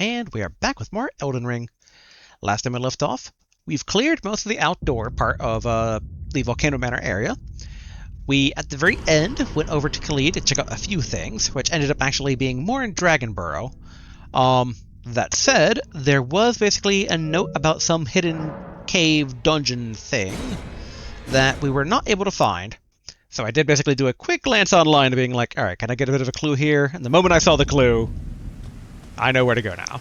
And we are back with more Elden Ring. Last time we left off, we've cleared most of the outdoor part of the Volcano Manor area. We, at the very end, went over to Caelid to check out a few things, which ended up actually being more in Dragonbarrow. That said, there was basically a note about some hidden cave dungeon thing that we were not able to find. So I did basically do a quick glance online, being like, alright, can I get a bit of a clue here? And the moment I saw the clue, I know where to go now.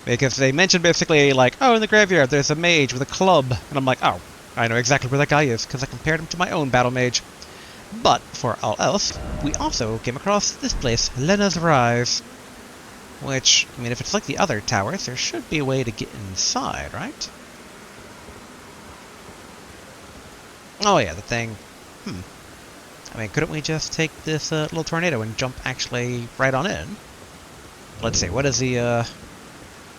Because they mentioned basically like, oh, in the graveyard there's a mage with a club. And I'm like, oh, I know exactly where that guy is, because I compared him to my own battle mage. But, for all else, we also came across this place, Lena's Rise. Which, I mean, if it's like the other towers, there should be a way to get inside, right? Oh yeah, the thing. I mean, couldn't we just take this little tornado and jump actually right on in? Let's see, what does the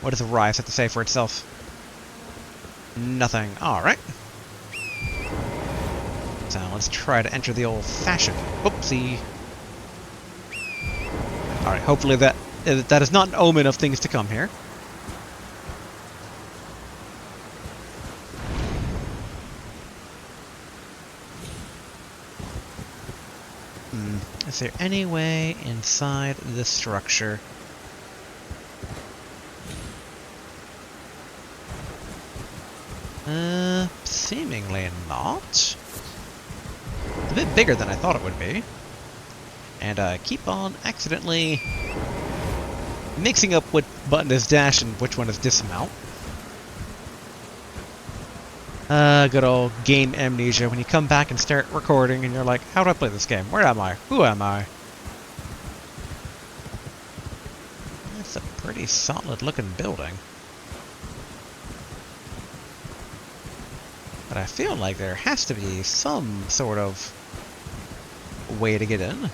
Rise have to say for itself? Nothing. Alright. So let's try to enter the old-fashioned. Oopsie. Alright, hopefully that is not an omen of things to come here. Is there any way inside this structure? Seemingly not. It's a bit bigger than I thought it would be. And I keep on accidentally mixing up what button is dash and which one is dismount. Good old game amnesia, when you come back and start recording and you're like, how do I play this game? Where am I? Who am I? That's a pretty solid looking building. But I feel like there has to be some sort of way to get in.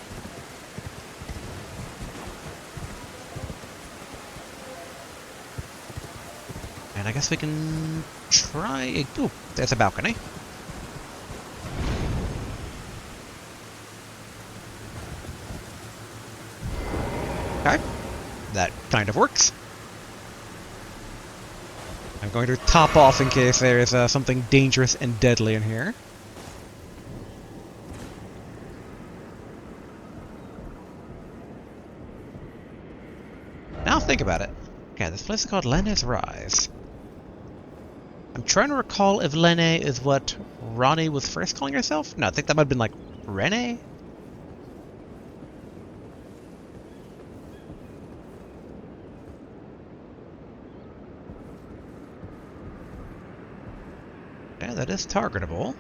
And I guess we can try... Ooh, there's a balcony. Okay. That kind of works. I'm going to top off in case there is something dangerous and deadly in here. Now think about it. Okay, this place is called Lena's Rise. I'm trying to recall if Lene is what Ronnie was first calling herself. No, I think that might have been like Rene? Yeah, that is targetable.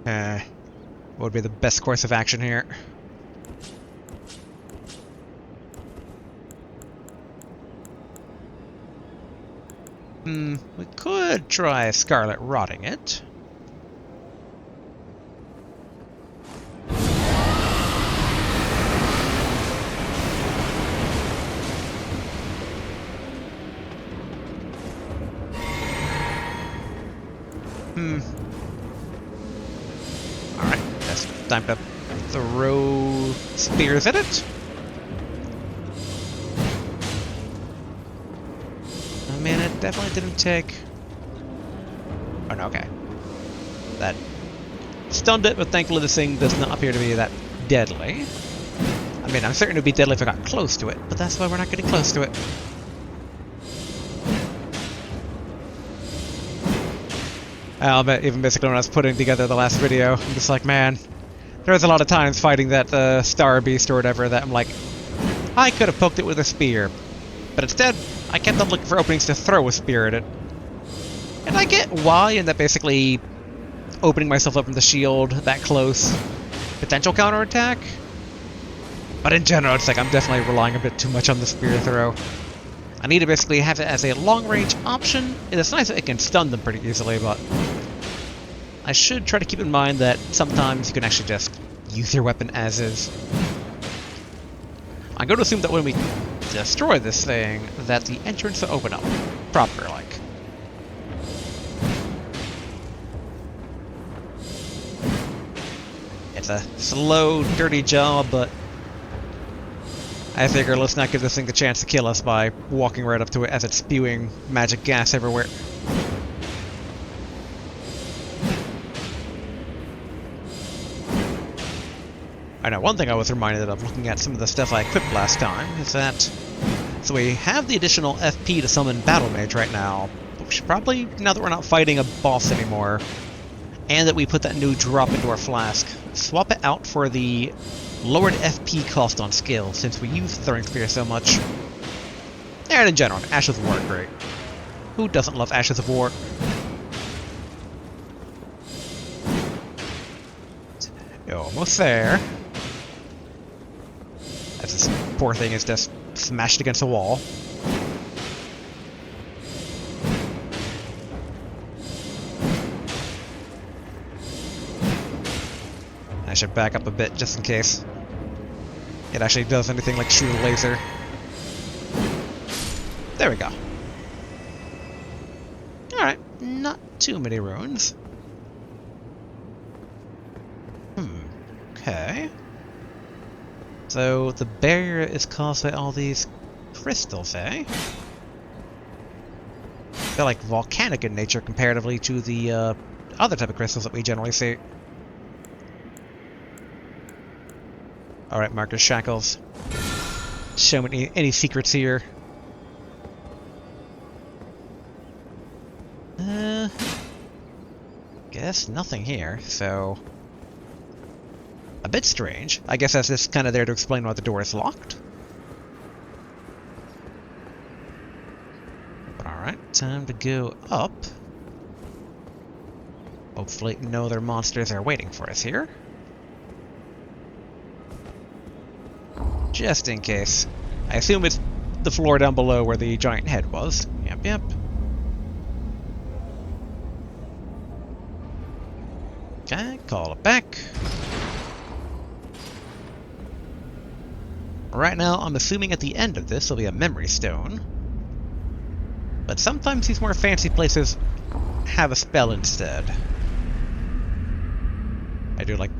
What would be the best course of action here? We could try Scarlet Rotting it. Alright, that's time to throw spears at it. Oh man, it definitely didn't take... Oh no, okay. That stunned it, but thankfully this thing does not appear to be that deadly. I mean, I'm certain it would be deadly if I got close to it, but that's why we're not getting close to it. I'll bet even basically when I was putting together the last video, I'm just like, man, there was a lot of times fighting that Star Beast or whatever that I'm like, I could have poked it with a spear. But instead, I kept on looking for openings to throw a spear at it. And I get why, in that basically opening myself up from the shield that close, potential counterattack. But in general, it's like I'm definitely relying a bit too much on the spear throw. I need to basically have it as a long-range option. It's nice that it can stun them pretty easily, but I should try to keep in mind that sometimes you can actually just use your weapon as is. I'm going to assume that when we destroy this thing, that the entrance will open up, proper-like. It's a slow, dirty job, but I figure let's not give this thing the chance to kill us by walking right up to it as it's spewing magic gas everywhere. I know, one thing I was reminded of looking at some of the stuff I equipped last time is that... So we have the additional FP to summon Battle Mage right now, but we should probably, now that we're not fighting a boss anymore, and that we put that new drop into our flask, swap it out for the lowered FP cost on skill, since we use Throwing Spear so much. And in general, Ashes of War are great. Who doesn't love Ashes of War? You're almost there. As this poor thing is just smashed against a wall. I should back up a bit just in case it actually does anything like shoot a laser. There we go. Alright, not too many ruins. Okay. So the barrier is caused by all these crystals, eh? They're like volcanic in nature comparatively to the other type of crystals that we generally see. Alright, Marcus Shackles. Show me any secrets here. Guess nothing here, so... A bit strange. I guess that's just kind of there to explain why the door is locked. Alright, time to go up. Hopefully no other monsters are waiting for us here. Just in case. I assume it's the floor down below where the giant head was. Yep. Okay, call it back. Right now, I'm assuming at the end of this there'll be a memory stone. But sometimes these more fancy places have a spell instead. I do like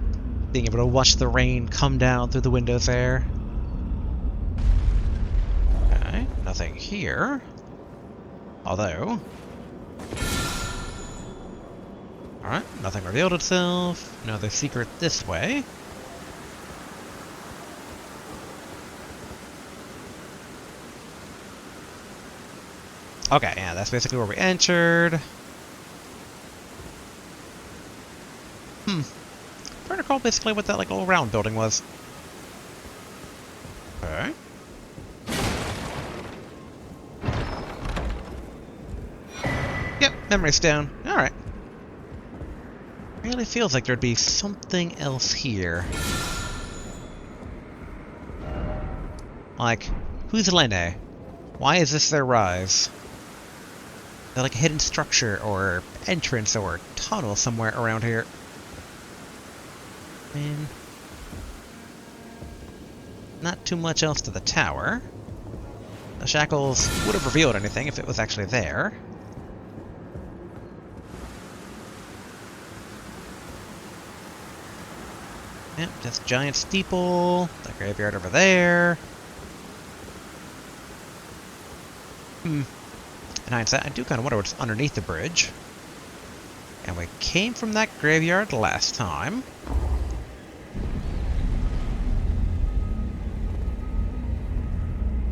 being able to watch the rain come down through the windows there. Okay, nothing here. Although... Alright, nothing revealed itself. Another secret this way. Okay, yeah, that's basically where we entered. Trying to recall basically what that like little round building was. Okay. Yep, memory stone. Alright. Really feels like there'd be something else here. Like, who's Lene? Why is this their rise? They're like a hidden structure or entrance or tunnel somewhere around here. I mean, not too much else to the tower. The shackles would have revealed anything if it was actually there. Yep, just giant steeple, the graveyard over there. In hindsight, I do kind of wonder what's underneath the bridge. And we came from that graveyard last time.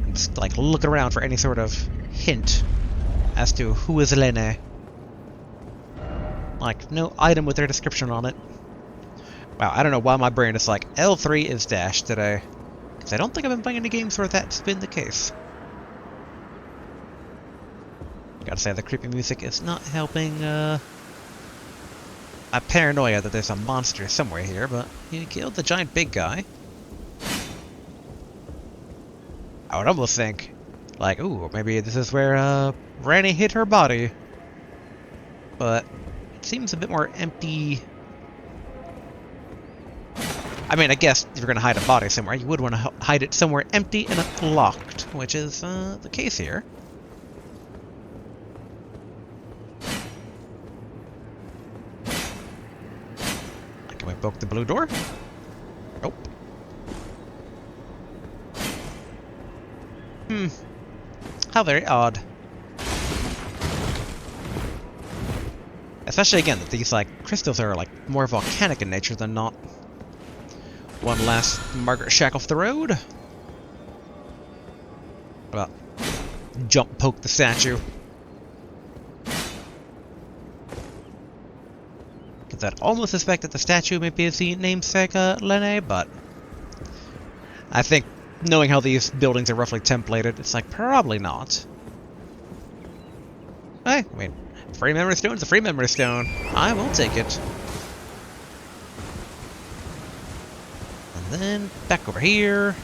I'm just like looking around for any sort of hint as to who is Lene. Like, no item with their description on it. Wow, I don't know why my brain is like, L3 is dash today. Because I don't think I've been playing any games where that's been the case. Gotta say, the creepy music is not helping, my paranoia that there's a monster somewhere here, but you killed the giant big guy. I would almost think, like, ooh, maybe this is where, Ranny hid her body. But it seems a bit more empty. I mean, I guess if you're gonna hide a body somewhere, you would want to hide it somewhere empty and locked, which is, the case here. Can we poke the blue door? Nope. Hmm. How very odd. Especially again that these like crystals are like more volcanic in nature than not. One last Margaret Shack off the road. What about jump poke the statue? Because I'd almost suspect that the statue may be the namesake Lene, but I think knowing how these buildings are roughly templated, it's like probably not. Hey, I mean, free memory stone's a free memory stone. I will take it. And then back over here.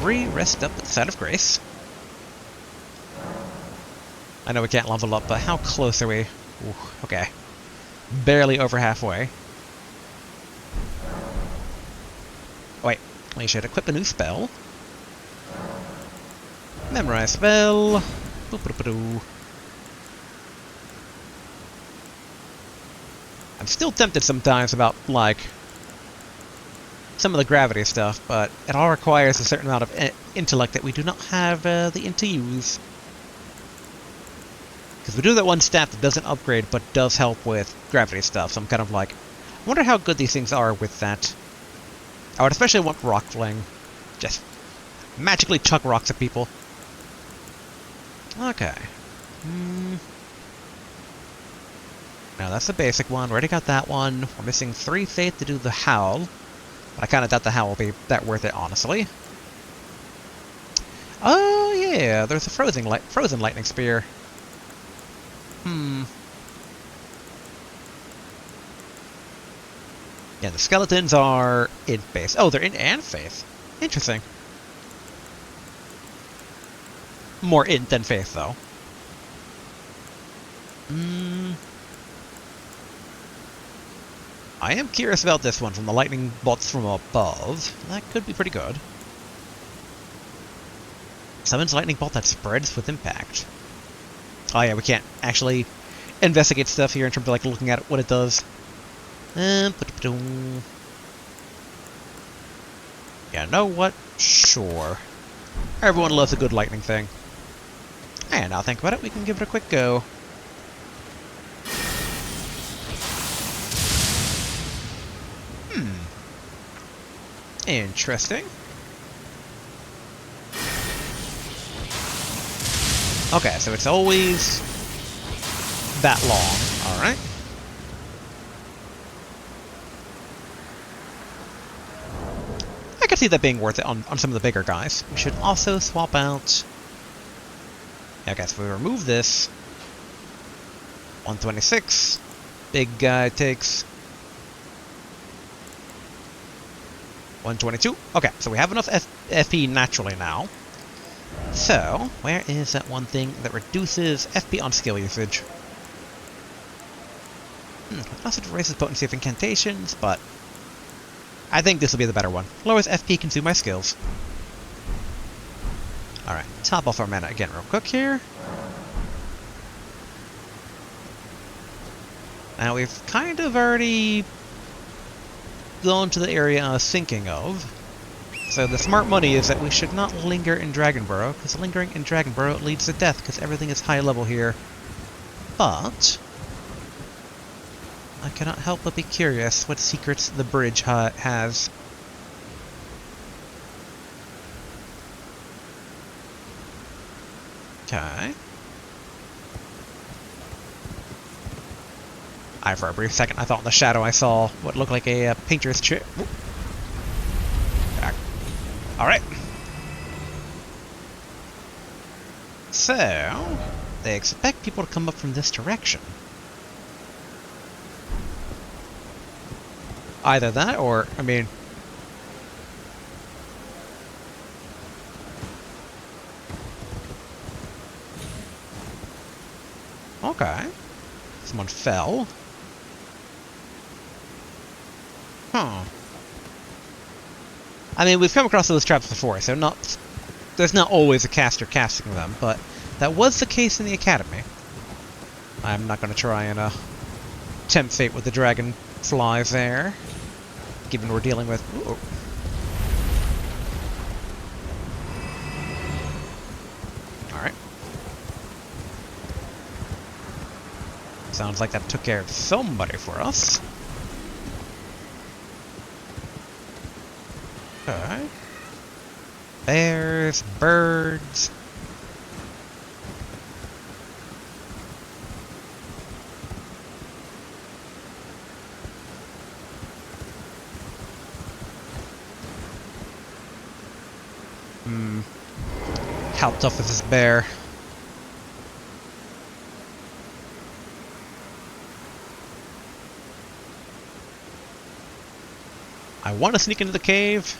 Rest up at the side of Grace. I know we can't level up, but how close are we? Ooh, okay. Barely over halfway. Wait, we should equip a new spell. Memorize spell. Boop-a-doop-a-doo. I'm still tempted sometimes about, like, some of the gravity stuff, but it all requires a certain amount of intellect that we do not have the int to use. Because we do that one stat that doesn't upgrade, but does help with gravity stuff, so I'm kind of like, I wonder how good these things are with that. I would especially want rock fling. Just magically chuck rocks at people. Okay. Now that's the basic one. We already got that one. We're missing 3 faith to do the howl. But I kind of doubt the howl will be that worth it, honestly. Oh yeah, there's a frozen lightning spear. Yeah, the skeletons are in faith. Oh, they're in and faith. Interesting. More int than faith, though. I am curious about this one from the lightning bolts from above. That could be pretty good. Summons lightning bolt that spreads with impact. Oh yeah, we can't actually investigate stuff here in terms of like looking at what it does. Yeah, know what? Sure. Everyone loves a good lightning thing. And now think about it, we can give it a quick go. Interesting. Okay, so it's always that long. Alright. I could see that being worth it on some of the bigger guys. We should also swap out... Yeah, I guess if we remove this... 126. Big guy takes... 122. Okay, so we have enough FP naturally now. So, where is that one thing that reduces FP on skill usage? Also raises potency of incantations, but I think this will be the better one. Lowers FP, consume my skills. Alright, top off our mana again real quick here. Now we've kind of already gone to the area I was thinking of. So the smart money is that we should not linger in Dragonbarrow, because lingering in Dragonbarrow leads to death, because everything is high level here. But I cannot help but be curious what secrets the bridge has. Okay. For a brief second, I thought in the shadow I saw what looked like a painter's chair. Alright. So, they expect people to come up from this direction. Either that, or, I mean... Okay. Someone fell. Huh. I mean, we've come across those traps before, so there's not always a caster casting them, but that was the case in the Academy. I'm not going to try and tempt fate with the dragonflies there, given we're dealing with... Ooh. Sounds like that took care of somebody for us. Okay. Bears, birds. How tough is this bear? I want to sneak into the cave.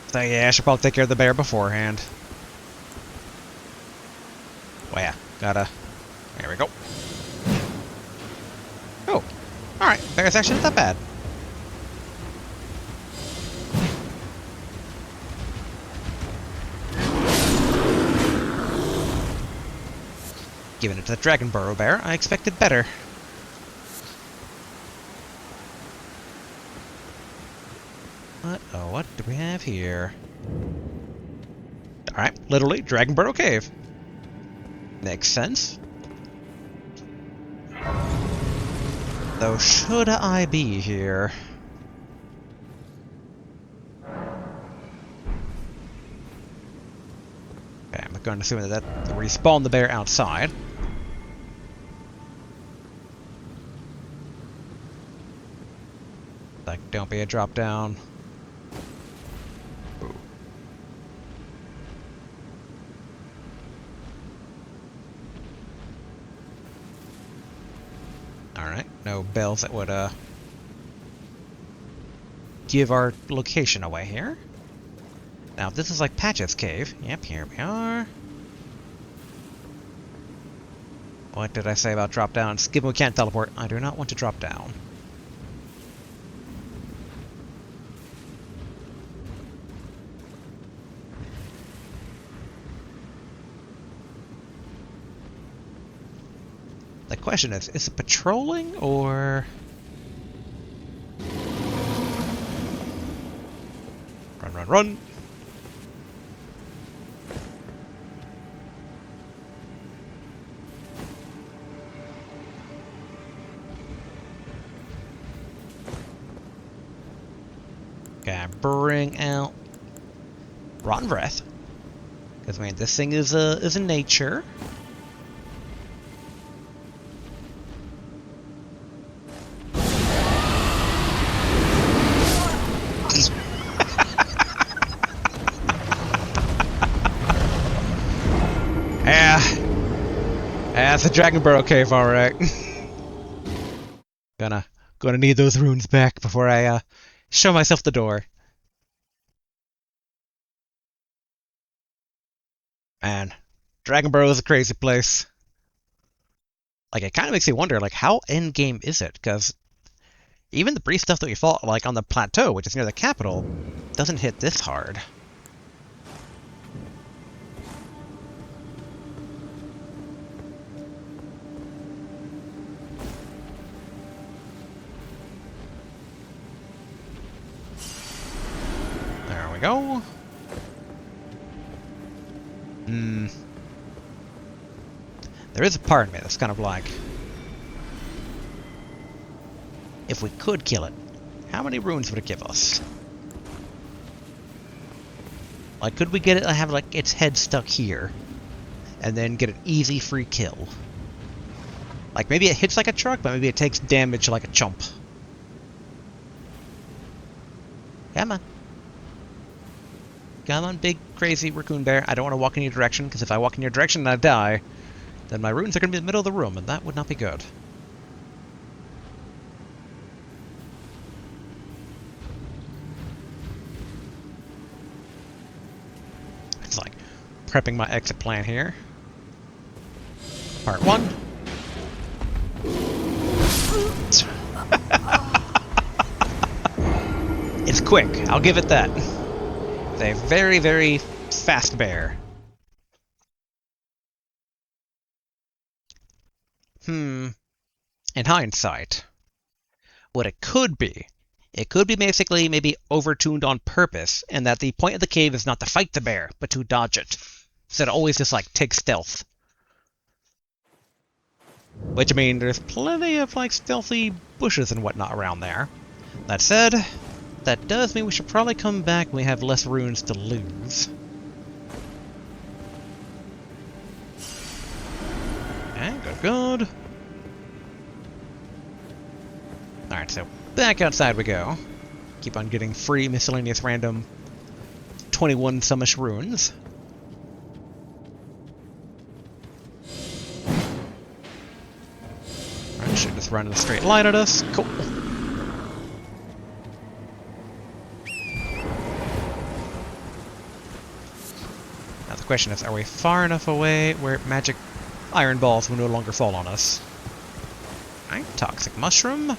So yeah, I should probably take care of the bear beforehand. Well, yeah, gotta... There we go. Oh, alright, bear's actually not that bad. Giving it to the Dragonbarrow bear, I expected better. What do we have here? Alright, literally, Dragonbarrow Cave. Makes sense. Though, should I be here? Okay, I'm going to assume that respawn the bear outside. Like, don't be a drop down. Alright, no bells that would, give our location away here. Now, this is like Patch's cave. Yep, here we are. What did I say about drop downs? Given we can't teleport, I do not want to drop down. The question is it patrolling or... Run, run, run! Okay, bring out Rotten Breath. Because, I mean, this thing is a nature. That's a Dragonbarrow cave, alright. Gonna need those runes back before I show myself the door. Man, Dragonbarrow is a crazy place. Like, it kind of makes me wonder, like, how endgame is it? Because even the brief stuff that we fought, like, on the plateau, which is near the capital, doesn't hit this hard. There we go. There is a part of me that's kind of like, if we could kill it, how many runes would it give us? Like, could we get it and have, like, its head stuck here, and then get an easy free kill? Like, maybe it hits like a truck, but maybe it takes damage like a chump. Come on. Come on, big, crazy raccoon bear. I don't want to walk in your direction, because if I walk in your direction and I die, then my runes are going to be in the middle of the room, and that would not be good. It's like prepping my exit plan here. Part 1. It's quick, I'll give it that. It's a very, very fast bear. In hindsight, what it could be basically maybe overtuned on purpose, and that the point of the cave is not to fight the bear, but to dodge it. So it always just, like, take stealth. Which, I mean, there's plenty of, like, stealthy bushes and whatnot around there. That said, that does mean we should probably come back when we have less runes to lose. Okay, good. Alright, so back outside we go. Keep on getting free miscellaneous random 21 sumish runes. Alright, should just run in a straight line at us. Cool. Now the question is, are we far enough away where magic iron balls will no longer fall on us? Alright, toxic mushroom.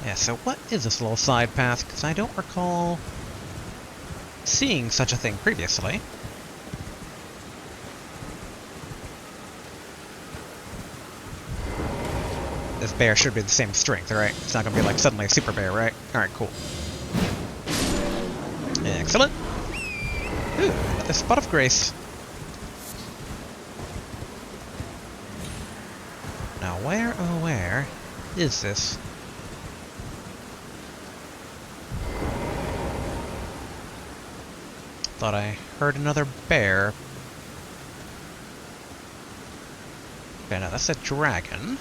Yeah, so what is this little side path? Because I don't recall seeing such a thing previously. This bear should be the same strength, right? It's not going to be like suddenly a super bear, right? Alright, cool. Excellent. Ooh, another spot of grace. Now where, oh where, is this? Thought I heard another bear. Okay, no, that's a dragon.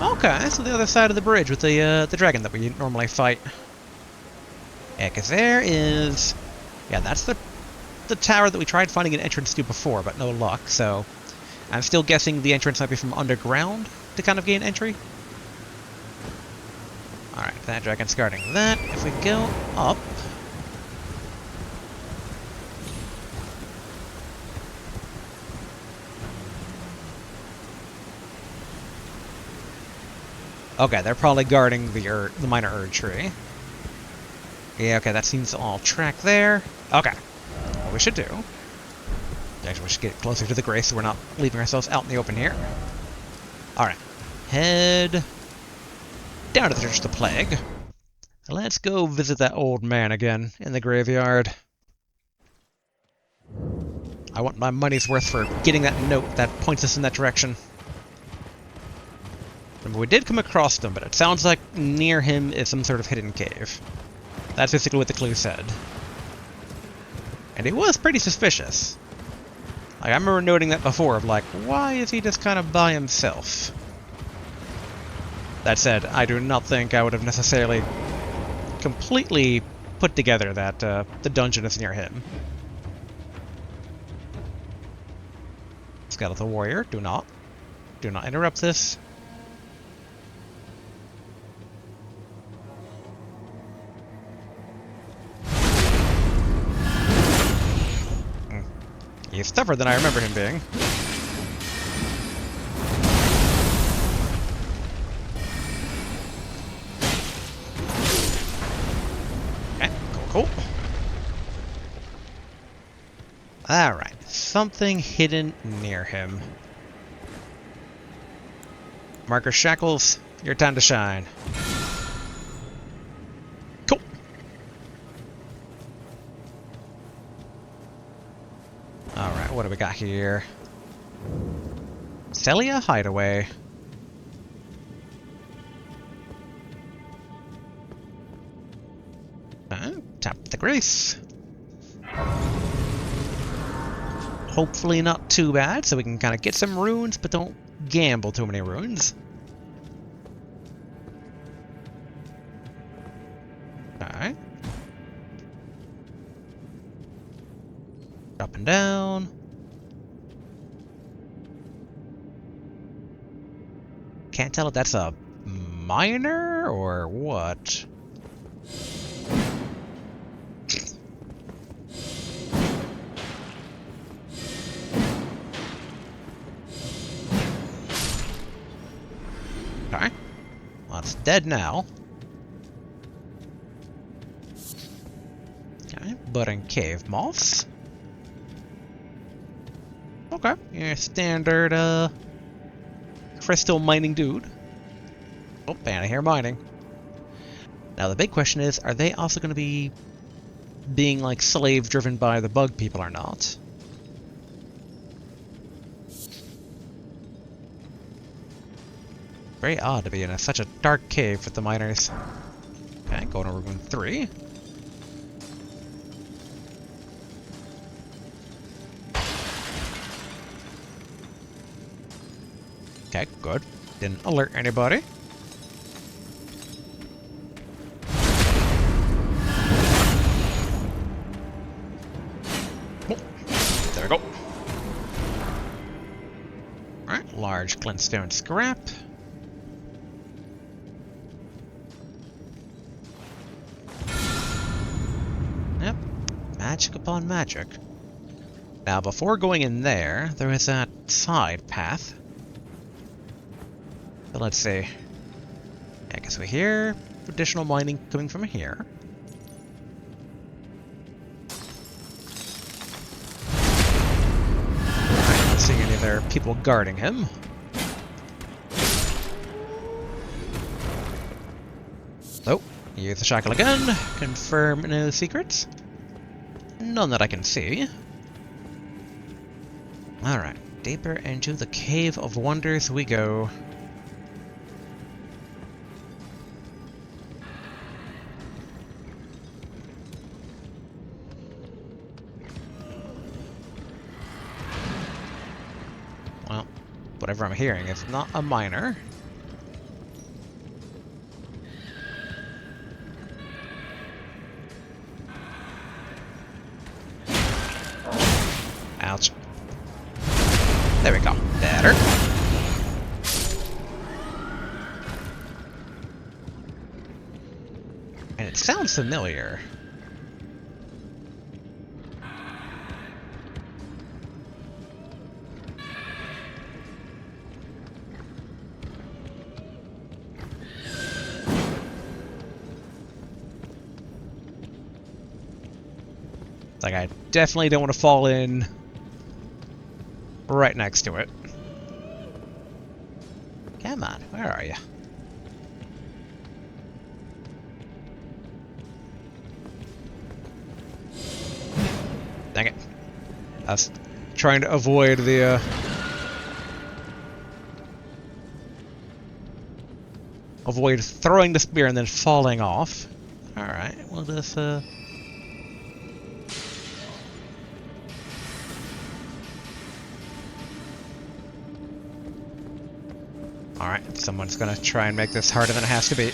Okay, so the other side of the bridge with the dragon that we normally fight. Yeah, because there is... Yeah, that's the tower that we tried finding an entrance to before, but no luck, so... I'm still guessing the entrance might be from underground to kind of gain entry. Alright, that dragon's guarding that. If we go up... Okay, they're probably guarding the minor Erd tree. Yeah, okay, that seems to all track there. Okay, what we should do... Actually, we should get closer to the grace so we're not leaving ourselves out in the open here. Alright, head... down to the Church of the Plague. Let's go visit that old man again in the graveyard. I want my money's worth for getting that note that points us in that direction. Remember, we did come across them, but it sounds like near him is some sort of hidden cave. That's basically what the clue said. And it was pretty suspicious. Like, I remember noting that before, of like, why is he just kind of by himself? That said, I do not think I would have necessarily completely put together that the dungeon is near him. Skeletal warrior, do not interrupt this. He's tougher than I remember him being. Cool. Alright, something hidden near him. Marker Shackles, your time to shine. Cool. Alright, what do we got here? Celia Hideaway. Tap the grace. Hopefully not too bad, so we can kind of get some runes, but don't gamble too many runes. Alright. Up and down. Can't tell if that's a miner or what. Okay. Well, it's dead now. Okay, budding cave moths. Okay, your standard crystal mining dude. Oh, and I hear mining. Now the big question is, are they also going to be being like slave driven by the bug people or not. Very odd to be in such a dark cave with the miners. Okay, going over room 3. Okay, good. Didn't alert anybody. Oh, there we go. Alright, large glintstone scrap. Yep, magic upon magic. Now, before going in there, there is that side path. So let's see. I guess we hear additional mining coming from here. Alright, not seeing any other people guarding him. Oh, use the shackle again. Confirm no secrets. None that I can see. Alright, deeper into the Cave of Wonders we go. Well, whatever I'm hearing is not a miner. Ouch. There we go. Better. And it sounds familiar. Like, I definitely don't want to fall in right next to it. Come on, where are you? Dang it. I was trying to avoid the, avoid throwing the spear and then falling off. Alright, we'll just, Alright, someone's gonna try and make this harder than it has to be.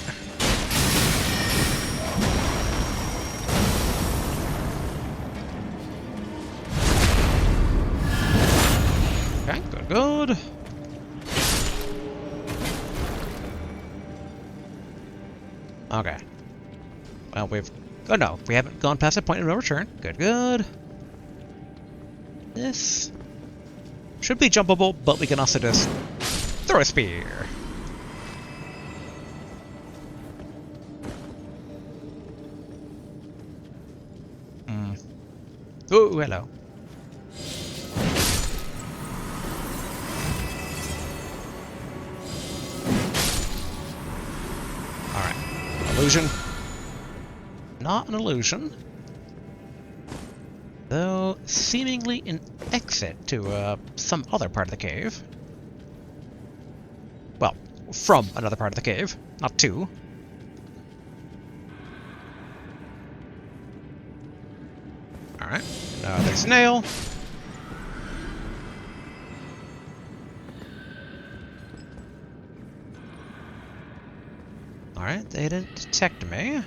Okay, good, good. Okay. Well, we've... Oh no, we haven't gone past the point of no return. Good, good. This should be jumpable, but we can also just throw a spear. Oh, hello. Alright. Illusion. Not an illusion. Though, seemingly an exit to some other part of the cave. Well, from another part of the cave, not to. Alright, another snail. Alright, they didn't detect me.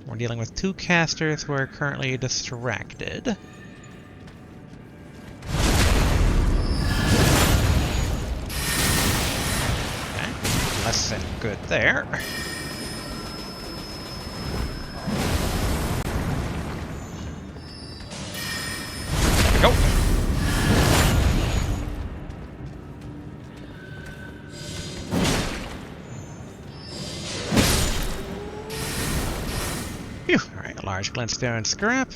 We're dealing with 2 casters who are currently distracted. Okay, less than good there. There we go. Phew, alright, large glintstone scrap.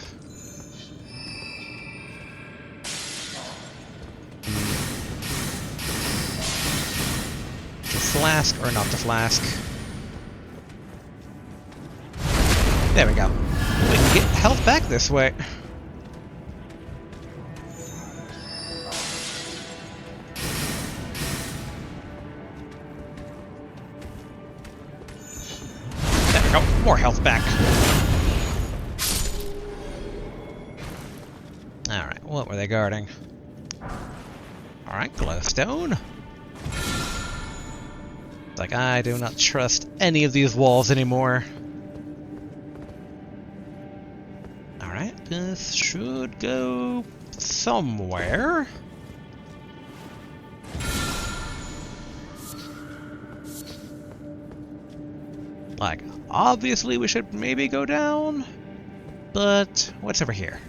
flask or not the flask. There we go. We can get health back this way. There we go. More health back. Alright, what were they guarding? Alright, glowstone. Like, I do not trust any of these walls anymore. Alright, this should go somewhere. Like, obviously we should maybe go down, but what's over here?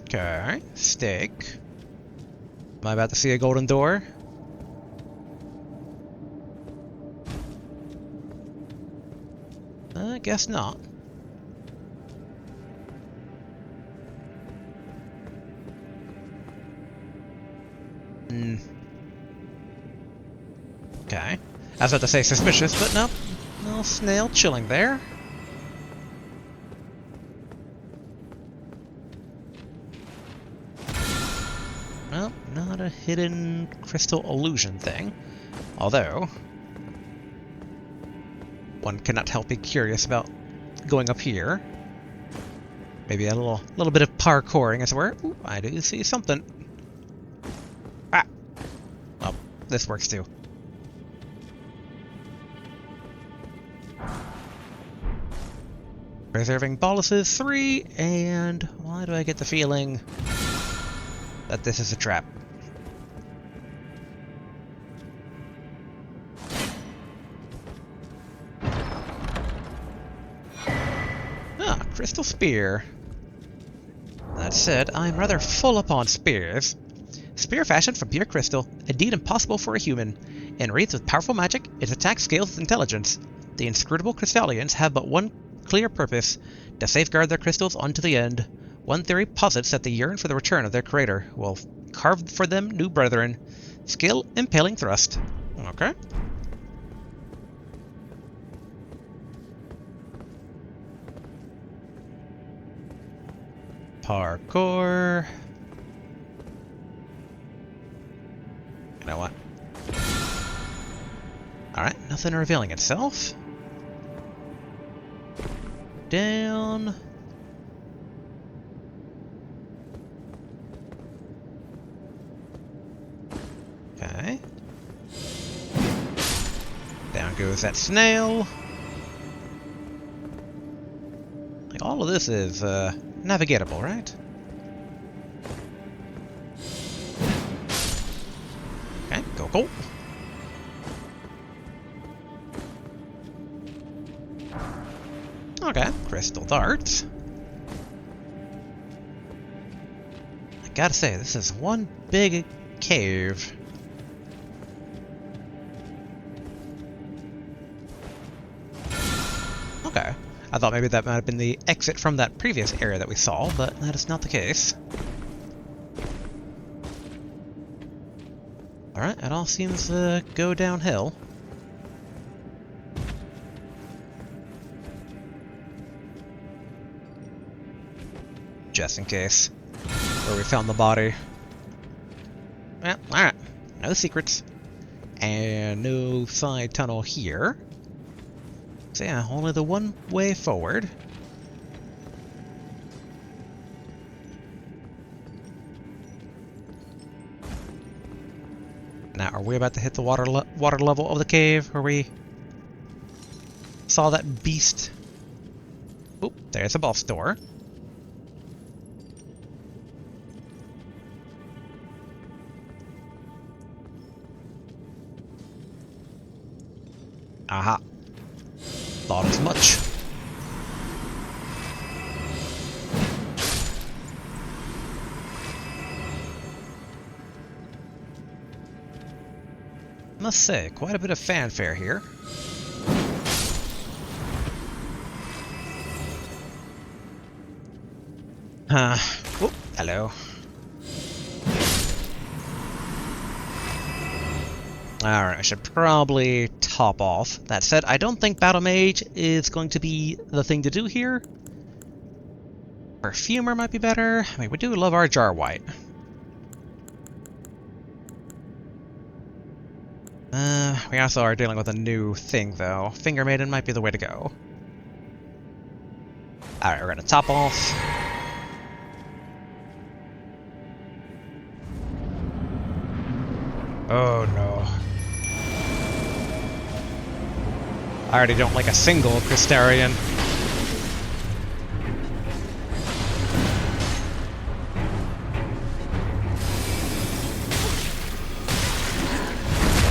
Okay, steak. Am I about to see a golden door? I guess not. Okay. I was about to say suspicious, but no. No snail chilling there. Well, not a hidden crystal illusion thing. Although, one cannot help be curious about going up here. Maybe a little bit of parkouring, as it were. Ooh, I do see something. Ah! Oh, this works too. Preserving boluses 3, and why do I get the feeling that this is a trap? Ah, crystal spear. That said, I'm rather full upon spears. Spear fashioned from pure crystal, indeed impossible for a human. Enwreathed with powerful magic, its attack scales with intelligence. The inscrutable crystallians have but one clear purpose, to safeguard their crystals unto the end. One theory posits that they yearn for the return of their creator, who will carve for them new brethren. Skill, impaling thrust. Okay. Parkour. You know what? Alright, nothing revealing itself. Down. Okay. Down goes that snail. Like, all of this is navigatable, right? Okay, go. Okay, crystal darts. I gotta say, this is one big cave. Okay, I thought maybe that might have been the exit from that previous area that we saw, but that is not the case. Alright, it all seems to go downhill. Just in case. Where we found the body. Well, alright. No secrets. And no side tunnel here. So yeah, only the one way forward. Now, are we about to hit the water level of the cave where we saw that beast? Oop, there's a boss door. Aha. Thought as much. Must say, quite a bit of fanfare here. Oop, Hello. Alright, I should probably top off. That said, I don't think Battle Mage is going to be the thing to do here. Perfumer might be better. I mean, we do love our Jar White. We also are dealing with a new thing, though. Finger Maiden might be the way to go. Alright, we're gonna top off. Oh no. I already don't like a single Crystarian.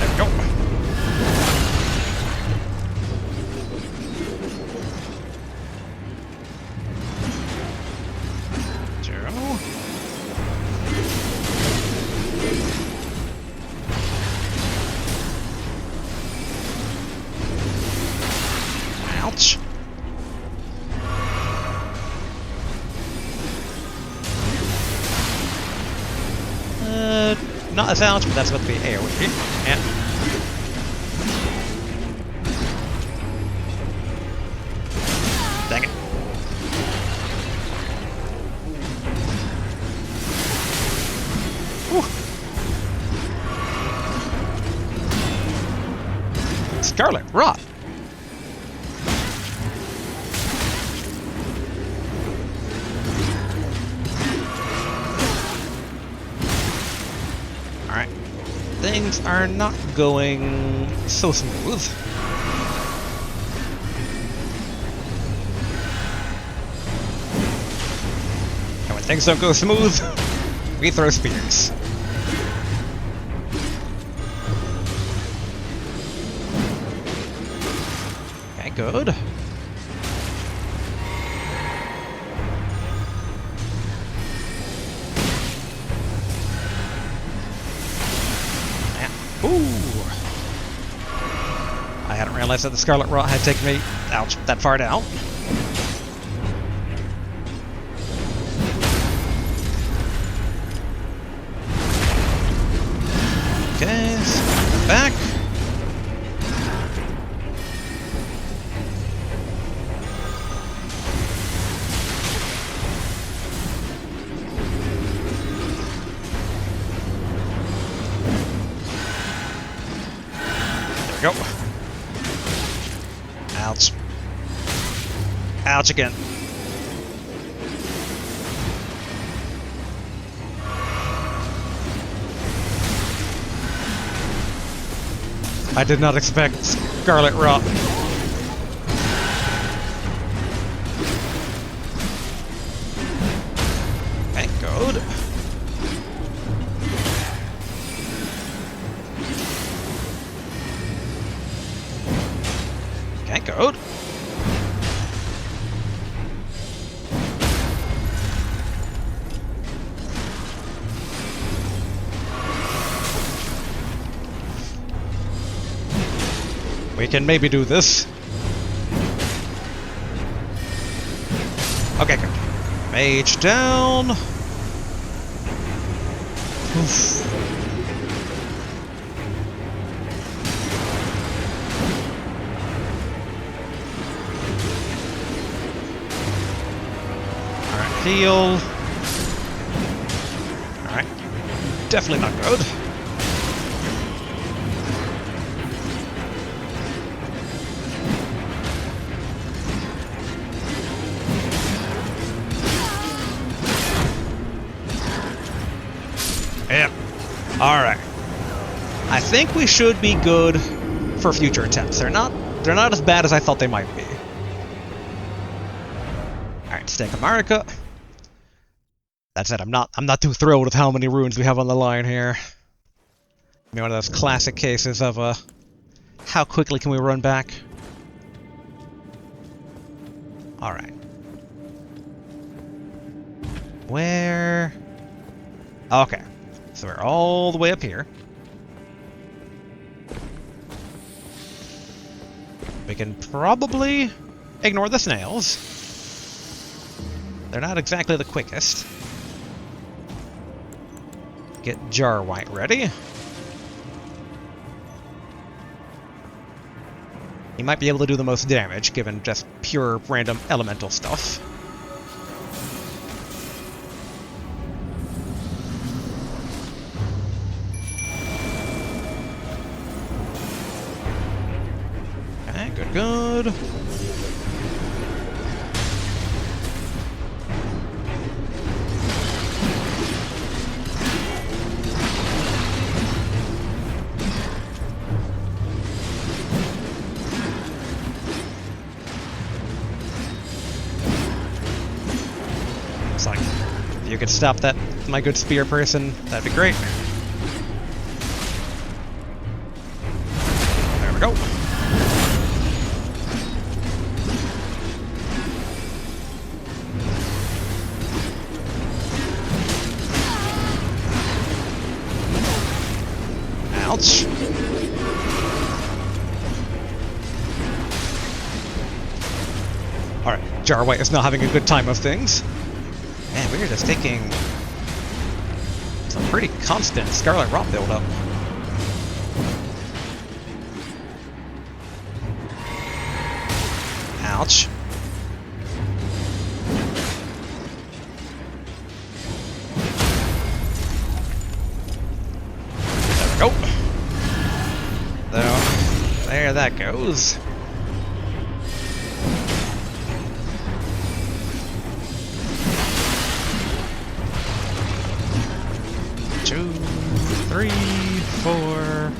There we go. Ouch. Not as ouch, but that's about to be AoE. Yeah. Dang it. Whew. Scarlet Rot. Things are not going so smooth. And when things don't go smooth, we throw spears. Okay, good. Ooh! I hadn't realized that the Scarlet Rot had taken me, ouch, that far down. Okay, so back. Go. Ouch. Ouch again. I did not expect Scarlet Rot. Thank God. Thank God. We can maybe do this. Okay, good. Mage down. Oof. Alright, heal. Alright. Definitely not good. Yeah. Alright. I think we should be good for future attempts. They're not as bad as I thought they might be. Alright, Stake of Marika. That said, I'm not too thrilled with how many runes we have on the line here. I mean, one of those classic cases of how quickly can we run back? Alright. Where? Okay. So we're all the way up here. We can probably ignore the snails. They're not exactly the quickest. Get Jar White ready. He might be able to do the most damage, given just pure random elemental stuff. Okay, good, good. It's like, if you could stop that, my good spear person, that'd be great. There we go. Ouch. Alright, Jarwhite is not having a good time of things. Man, we're just taking some pretty constant Scarlet Rot buildup. Ouch. There we go. There that goes. Two, three, four.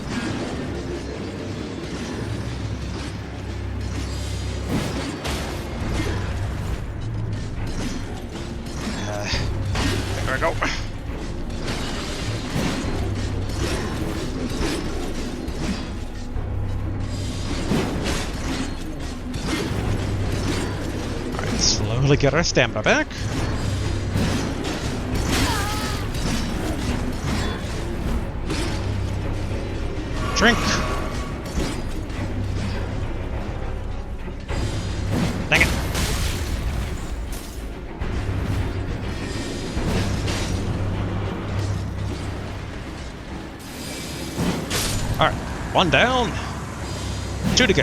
There we go. Alright, slowly get our stamina back. Drink. Dang it. Alright, one down. Two to go.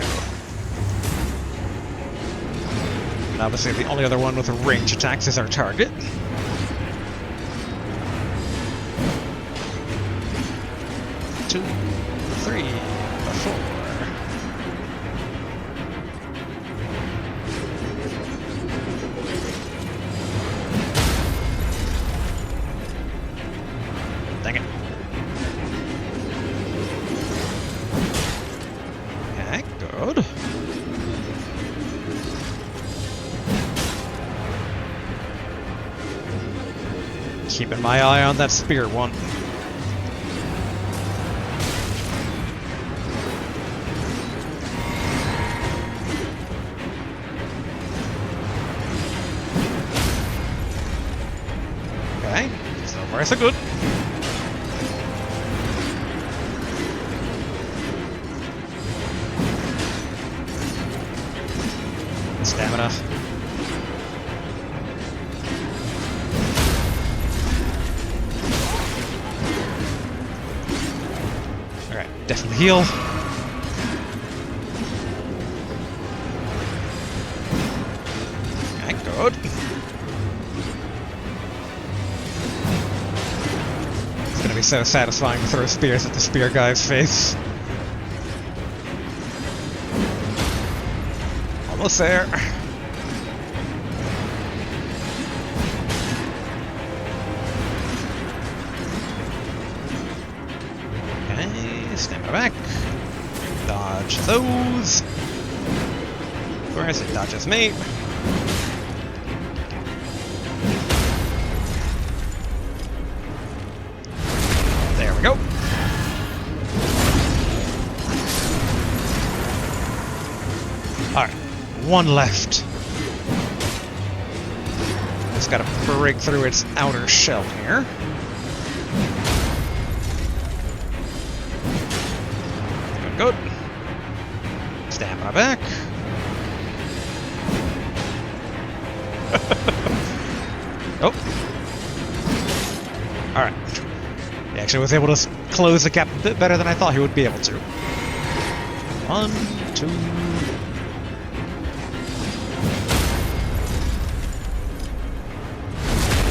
And obviously the only other one with range attacks is our target. Two. 3, 4. Dang it. Okay, good. Keeping my eye on that spear one. Okay, so far so good. Stamina. Alright, definitely heal. Okay, good. It's gonna be so satisfying to throw spears at the spear guy's face. Almost there. Okay, stamina back. Dodge those. Where is it? Dodges me. There we go. Alright, one left. Just gotta break through its outer shell here. Good, good. Stamina back. Oh. Alright. actually was able to close the gap a bit better than I thought he would be able to. 1, 2...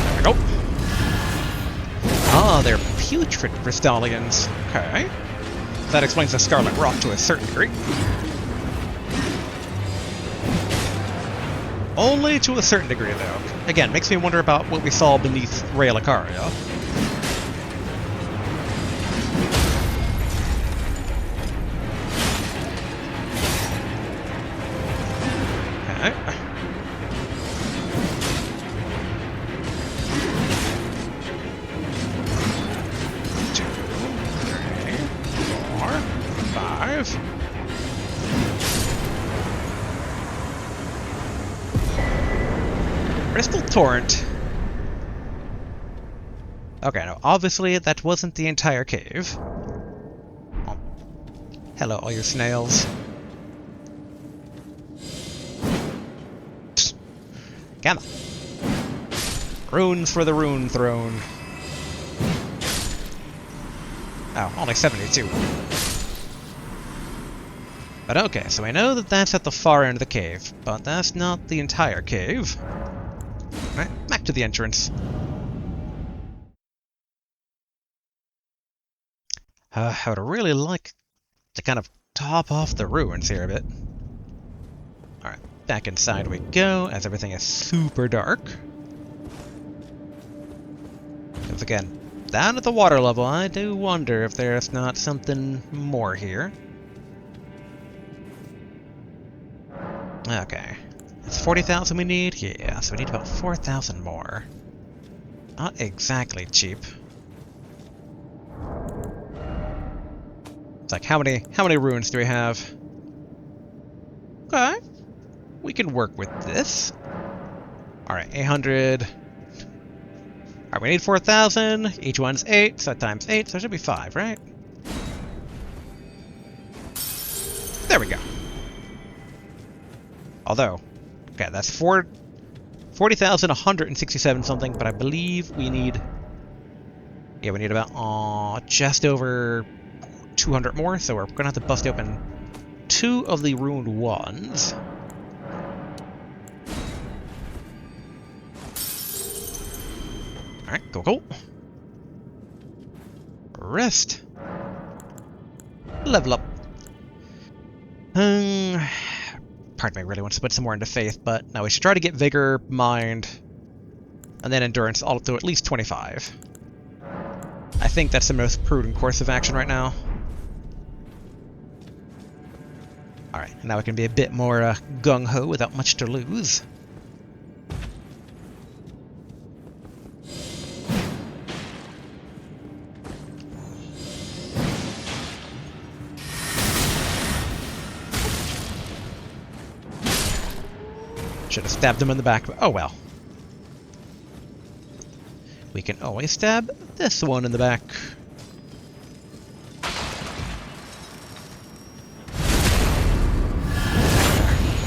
There we go. Ah, they're putrid crystallians. Okay. That explains the Scarlet Rock to a certain degree. Only to a certain degree, though. Again, makes me wonder about what we saw beneath Relicaria. Okay. 2, 3, 4, 5. Crystal Torrent. Okay, no, obviously that wasn't the entire cave. Oh. Hello, all your snails. Psst. Come on. Runes for the Rune Throne. Oh, only 72. But okay, so I know that that's at the far end of the cave, but that's not the entire cave. Right, back to the entrance. I would really like to kind of top off the ruins here a bit. Alright, back inside we go, as everything is super dark. Because again, down at the water level, I do wonder if there's not something more here. Okay. It's 40,000 we need? Yeah, so we need about 4,000 more. Not exactly cheap. It's like, how many runes do we have? Okay. We can work with this. Alright, 800. Alright, we need 4,000. Each one's 8, so times 8, so it should be 5, right? There we go. Although, okay, that's 40,167 something, but I believe we need... Yeah, we need about just over 200 more, so we're going to have to bust open 2 of the ruined ones. Alright, cool. Rest. Level up. Part of me really wants to put some more into faith, but no, we should try to get vigor, mind, and then endurance all up to at least 25. I think that's the most prudent course of action right now. Alright, now we can be a bit more gung-ho without much to lose. Should have stabbed him in the back, but oh well. We can always stab this one in the back.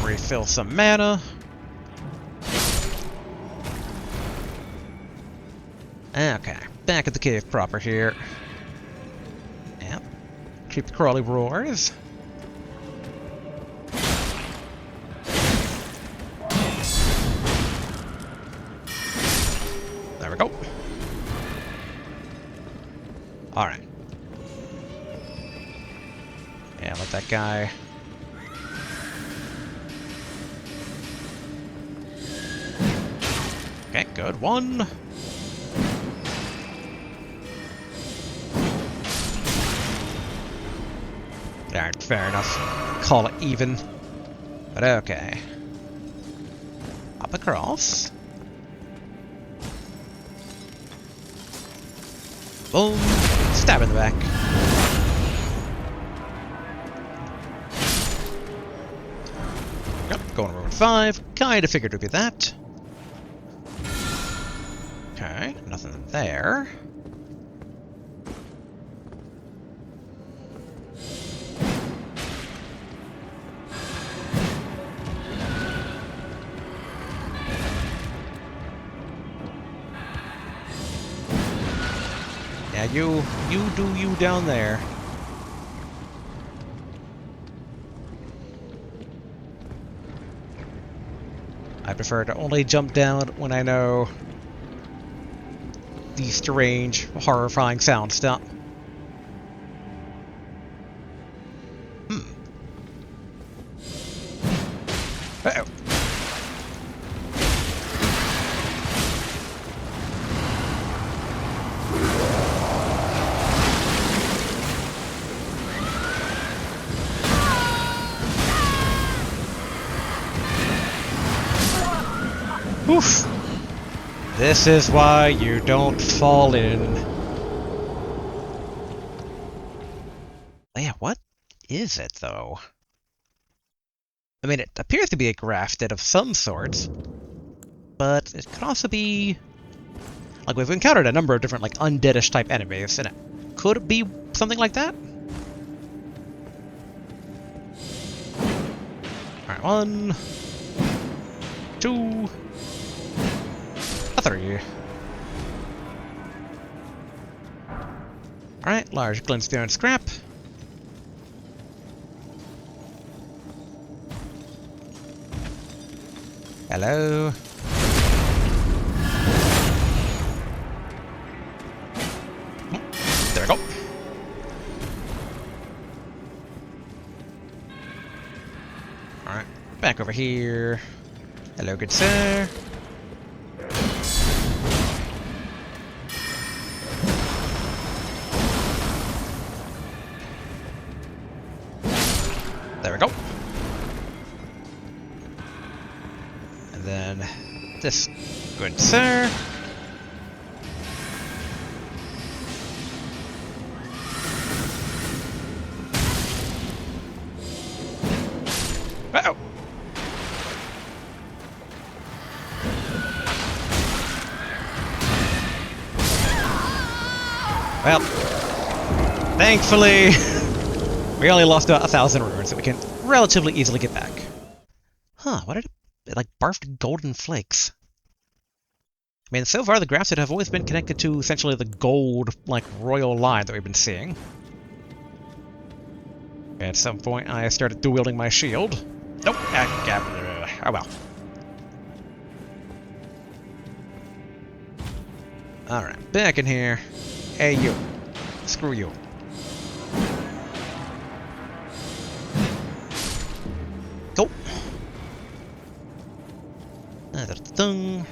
Refill some mana. Okay, back at the cave proper here. Yep. Keep the crawly roars. There we go. Alright. Yeah, let that guy... Okay, good. 1. Alright, fair enough. Call it even. But okay. Up across. Boom. Stab in the back. Yep, going to room 5. Kinda figured it would be that. Okay, nothing there. Yeah, you do you down there. I prefer to only jump down when I know the strange, horrifying sounds stop. Uh-oh. Oof. This is why you don't fall in. Yeah, what is it, though? I mean, it appears to be a grafted of some sorts, but it could also be... Like, we've encountered a number of different, like, undeadish type enemies, and it could be something like that? Alright, 1... 2... 3. Alright, large glintstone scrap. Hello. There we go. Alright, back over here. Hello, good sir. There we go. And then this good sir. Uh-oh. Well, thankfully, we only lost about 1,000 runes, so we can relatively easily get back. Huh, what did it like barfed golden flakes? I mean, so far the grafted have always been connected to essentially the gold, like, royal line that we've been seeing. At some point, I started dual-wielding my shield. Nope, oh well. Alright, back in here. Hey, you. Screw you. Go.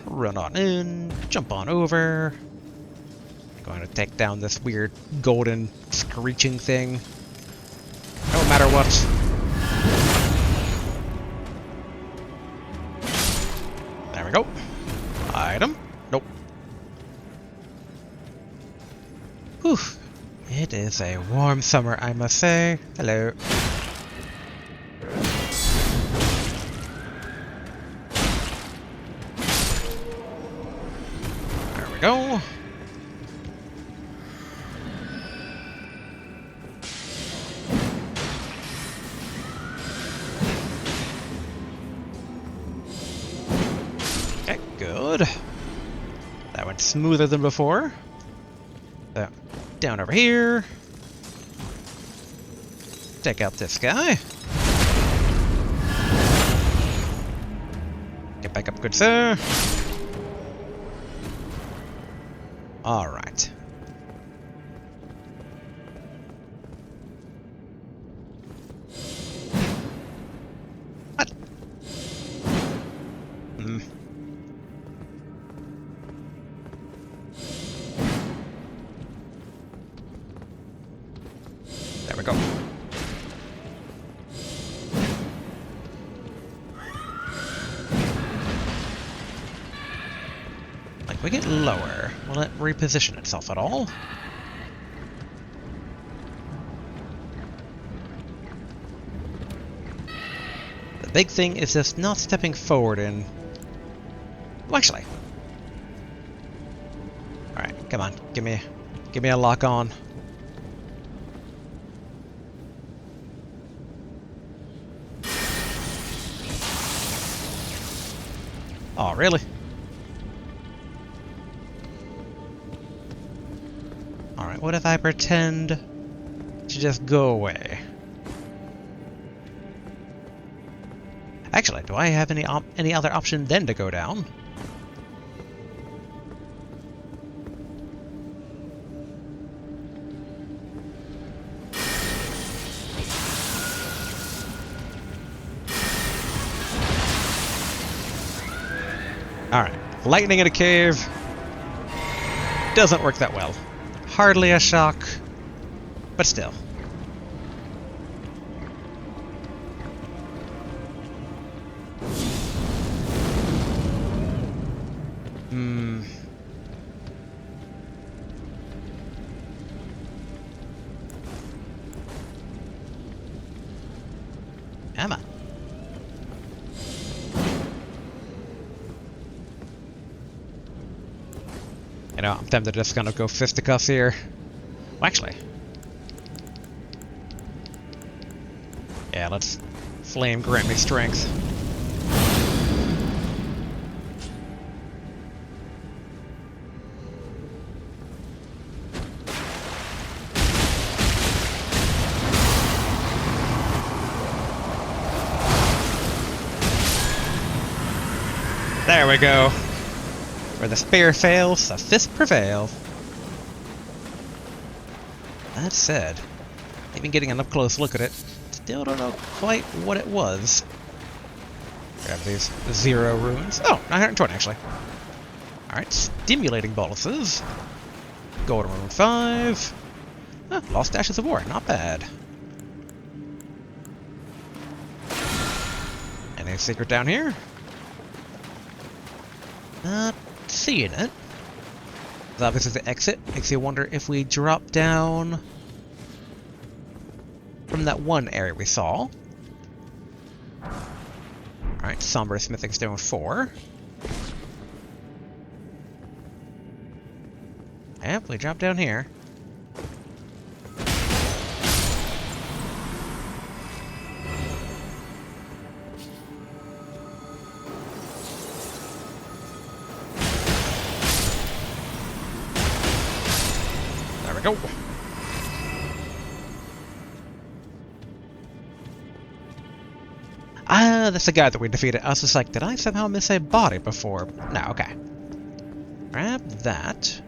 Run on in, jump on over. Going to take down this weird golden screeching thing. No matter what. There we go. Item. Nope. Whew. It is a warm summer, I must say. Hello. There we go. Okay, good. That went smoother than before. So, down over here. Take out this guy. Get back up, good sir. Alright. What? There we go. Like, we get lower. Will it reposition itself at all? The big thing is just not stepping forward in... Well, actually. Alright, come on. Give me a lock on. Oh, really? Alright, Alright, what if I pretend to just go away? Actually, do I have any other option than to go down? Alright, lightning in a cave doesn't work that well. Hardly a shock, but still. Emma. You know, I'm tempted to just kind of go fisticuffs here. Well, actually. Yeah, let's flame grant me strength. There we go. Where the spear fails, the fist prevail. That said, even getting an up-close look at it, still don't know quite what it was. Grab these 0 runes. Oh, 920 actually. Alright, stimulating boluses. Golden rune 5. Ah, lost ashes of war, not bad. Any secret down here? Not seeing it. Obviously the exit makes you wonder if we drop down from that one area we saw. Alright, Somber Smithing Stone 4. Yep, we drop down here. Go. Ah, that's the guy that we defeated. I was just like, did I somehow miss a body before? No, okay. Grab that.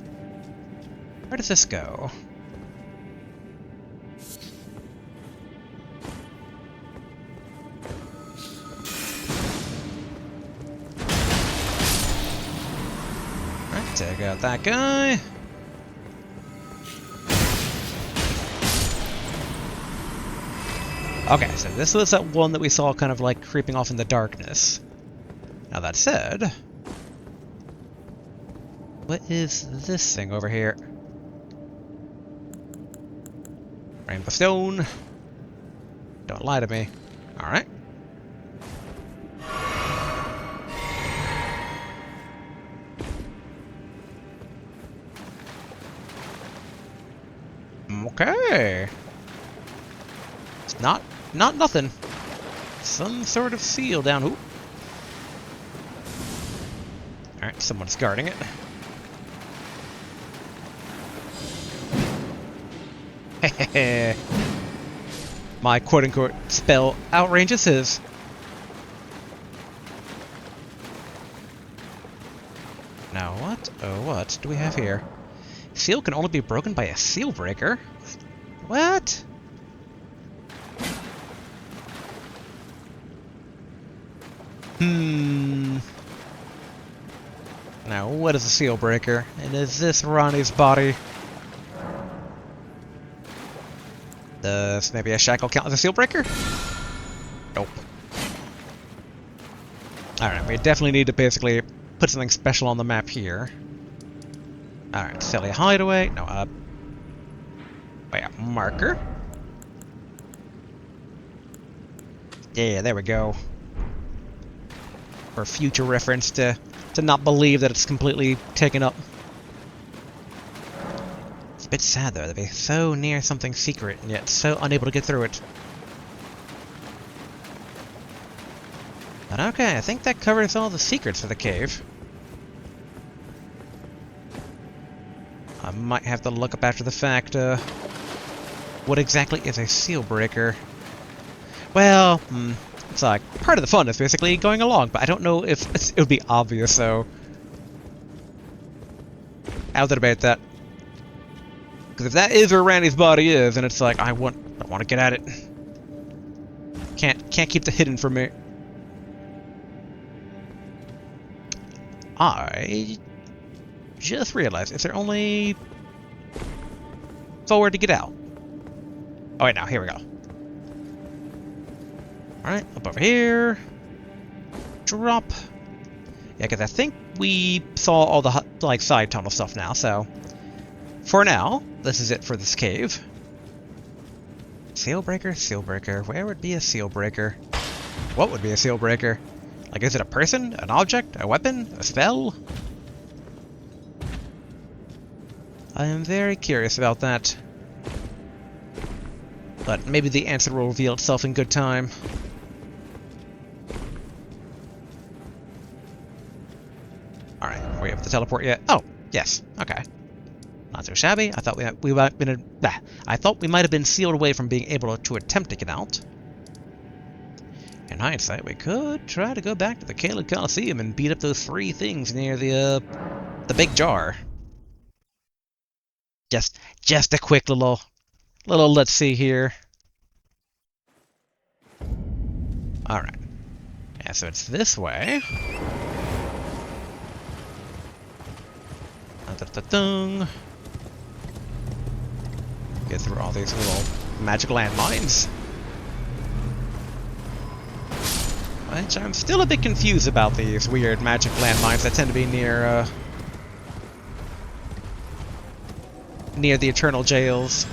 Where does this go? Alright, take out that guy. Okay, so this was that one that we saw kind of like creeping off in the darkness. Now that said, what is this thing over here? Rainbow stone. Don't lie to me. Alright. Okay. It's not nothing. Some sort of seal down. Ooh. Alright, someone's guarding it. Hehehe. My quote-unquote spell outranges his. Now what? Oh, what do we have here? Seal can only be broken by a seal breaker? What? Now, what is a seal breaker? And is this Ronnie's body? Does maybe a shackle count as a seal breaker? Nope. Alright, we definitely need to basically put something special on the map here. Alright, silly hideaway. No, wait, a marker? Yeah, there we go. For future reference to not believe that it's completely taken up. It's a bit sad though, to be so near something secret and yet so unable to get through it. But okay, I think that covers all the secrets for the cave. I might have to look up after the fact, what exactly is a seal breaker? Well, it's like, part of the fun is basically going along, but I don't know if it would be obvious, so... I'll debate that. Because if that is where Randy's body is, and it's like, I want to get at it. Can't keep the hidden from me. I just realized, is there only forward to get out? Oh wait, now here we go. Alright, up over here. Drop. Yeah, because I think we saw all the like side tunnel stuff now, so for now, this is it for this cave. Seal breaker, seal breaker. Where would be a seal breaker? What would be a seal breaker? Like, is it a person, an object, a weapon, a spell? I am very curious about that. But maybe the answer will reveal itself in good time. Alright, are we able to teleport yet? Oh, yes. Okay. Not so shabby. I thought we might have been I thought we might have been sealed away from being able to attempt to get out. In hindsight, we could try to go back to the Caelid Coliseum and beat up those 3 things near the big jar. Just a quick little let's see here. Alright. Yeah, so it's this way. Get through all these little magic landmines. Which I'm still a bit confused about these weird magic landmines that tend to be near the Eternal Jails.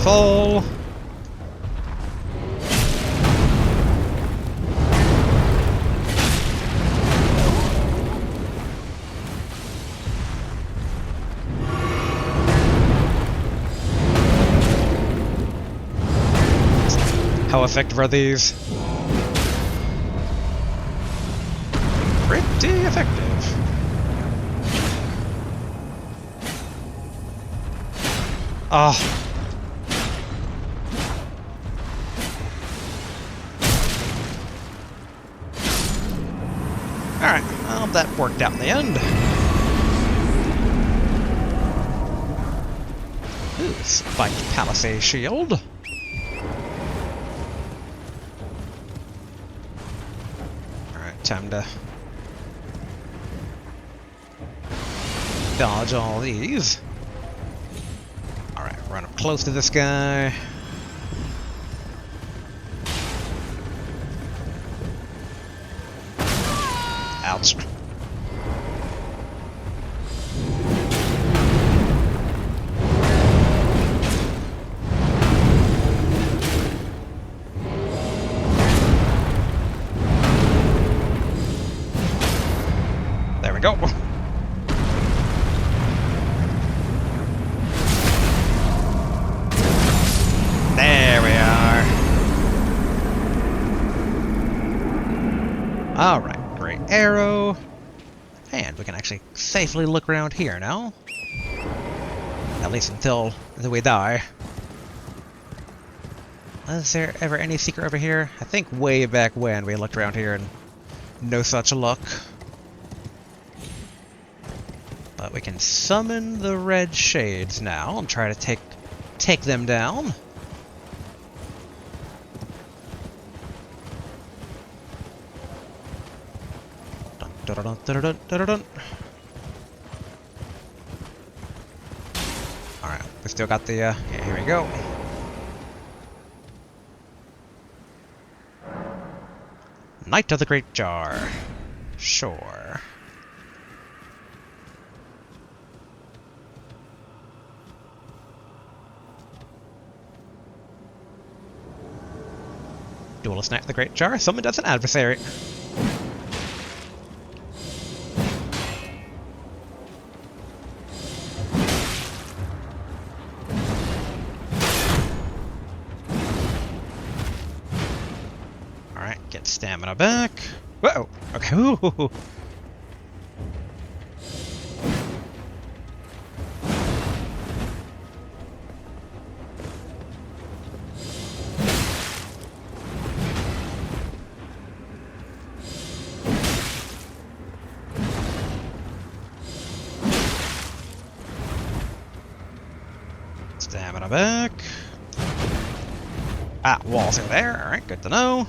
Fall. How effective are these? Pretty effective. Oh. Alright, well, that worked out in the end. Ooh, spiked palisade shield. Alright, time to dodge all these. Alright, run up close to this guy. Ouch. There we go. There we are. All right. Great arrow. And we can actually safely look around here now. At least until we die. Is there ever any secret over here? I think way back when we looked around here and no such luck. But we can summon the red shades now and try to take them down. Alright, we still got the, yeah, here we go. Knight of the Great Jar. Sure. Duelist Knight of the Great Jar. Summon as an adversary. Alright, get stamina back. Whoa! Okay, ooh. Stamina back. Ah, walls are there. Alright, good to know.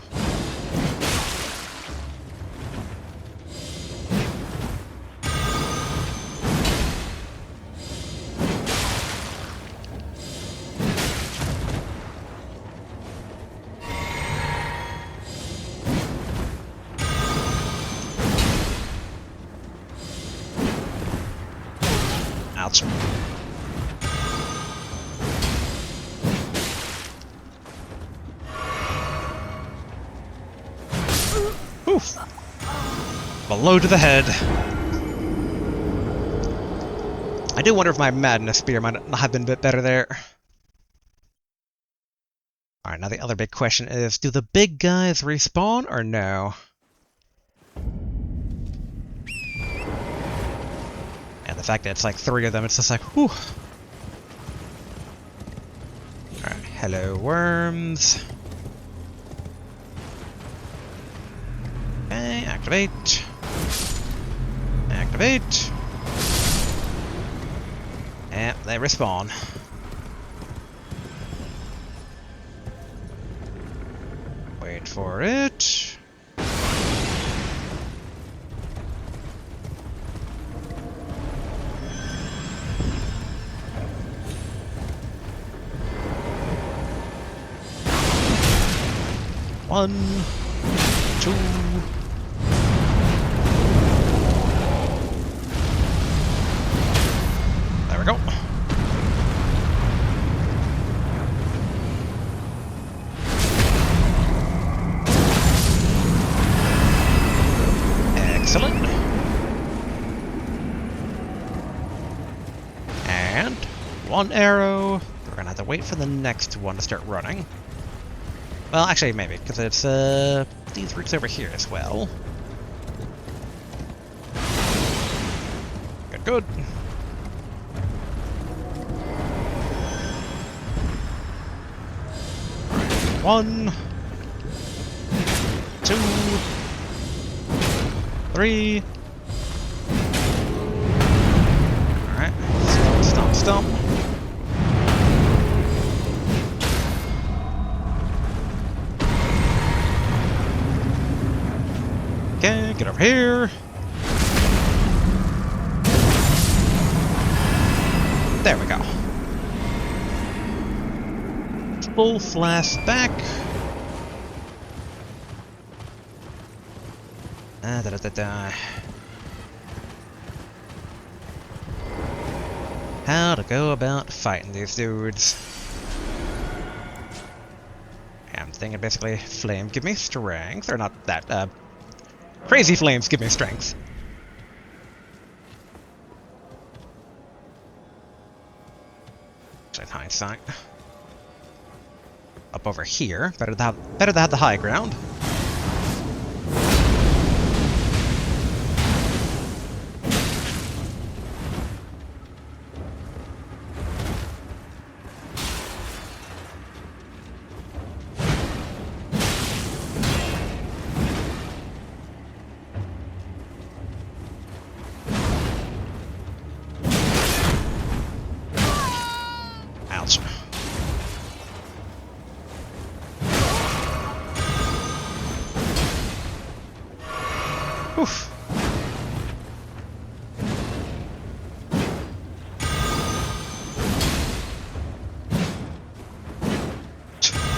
Ouch. Oof. Below to the head. I do wonder if my Madness Spear might not have been a bit better there. Alright, now the other big question is, do the big guys respawn or no? And the fact that it's like 3 of them, it's just like, whew. Alright, hello worms. Okay, activate. Activate. And they respawn. Wait for it. One, two. There we go. Excellent. And one arrow. We're gonna have to wait for the next one to start running. Well, actually, maybe, because it's these routes over here as well. Good, good. One, two, three. Alright, stomp, stomp, stomp. Okay, get over here. There we go. Full flash back. How to go about fighting these dudes. I'm thinking basically flame give me strength, or not that, crazy flames give me strength. In hindsight. Up over here. Better to have the high ground. Ouch. Oof.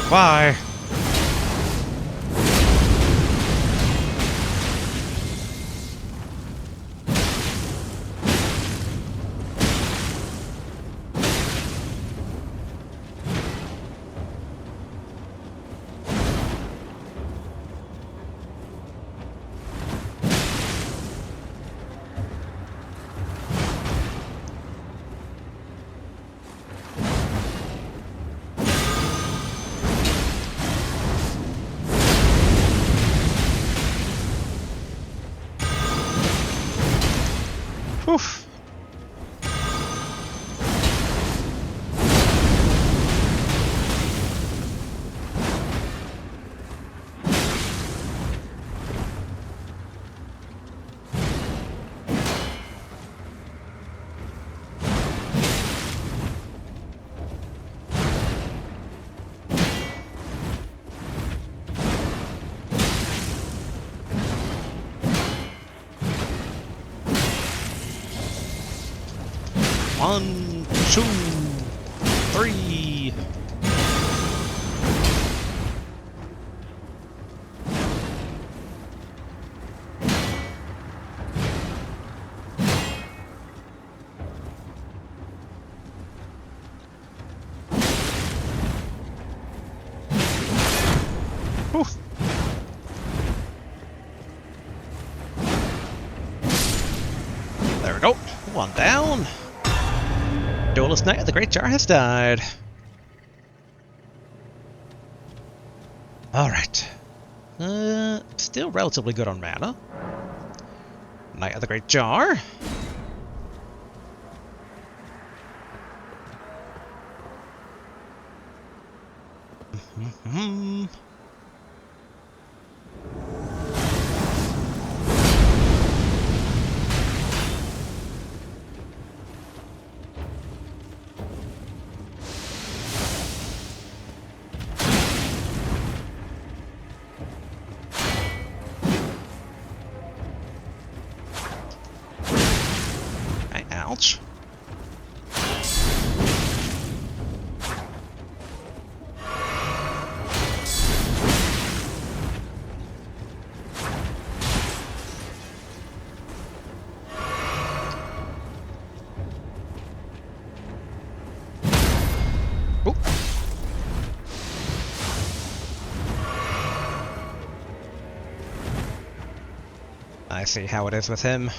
Why? 1, 2, 3. Whew. There we go. One down. Duelist Knight of the Great Jar has died. Alright. Still relatively good on mana. Knight of the Great Jar. Ouch. Oop. I see how it is with him.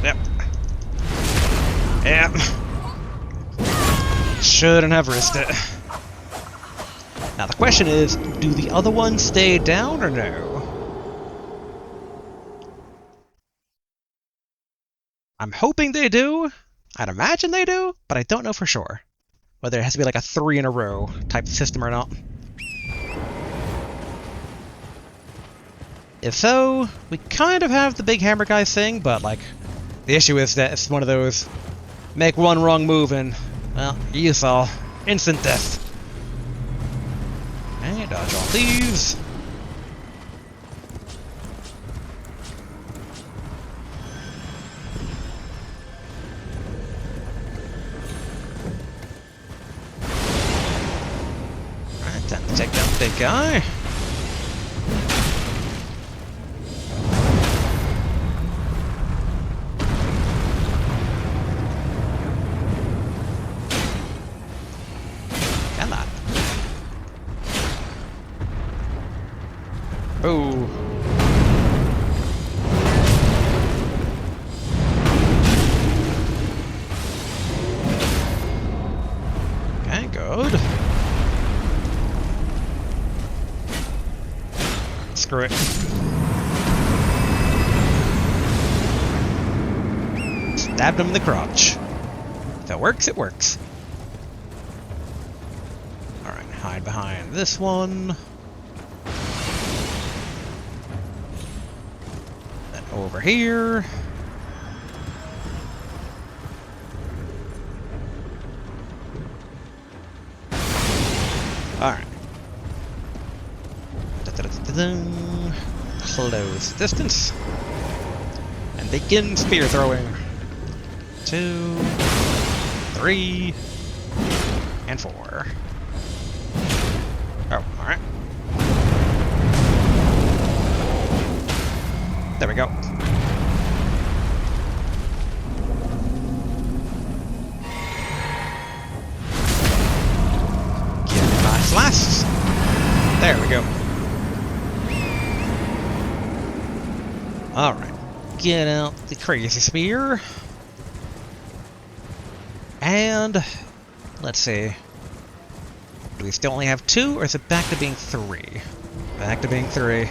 Yep. Yep. Shouldn't have risked it. Now the question is, do the other ones stay down or no? I'm hoping they do. I'd imagine they do, but I don't know for sure. Whether it has to be like a 3 in a row type system or not. If so, we kind of have the big hammer guy thing, but like, the issue is that it's one of those, make one wrong move and, well, you saw, instant death. Okay, dodge all these. Alright, time to take down the big guy. Oh. Okay, good. Screw it. Stabbed him in the crotch. If it works, it works. Alright, hide behind this one. Over here. Alright. Close distance. And begin spear throwing. 2, 3, and 4. Oh, alright. There we go. Get my flasks. There we go. Alright. Get out the crazy spear. And let's see. Do we still only have 2, or is it back to being 3? Back to being 3.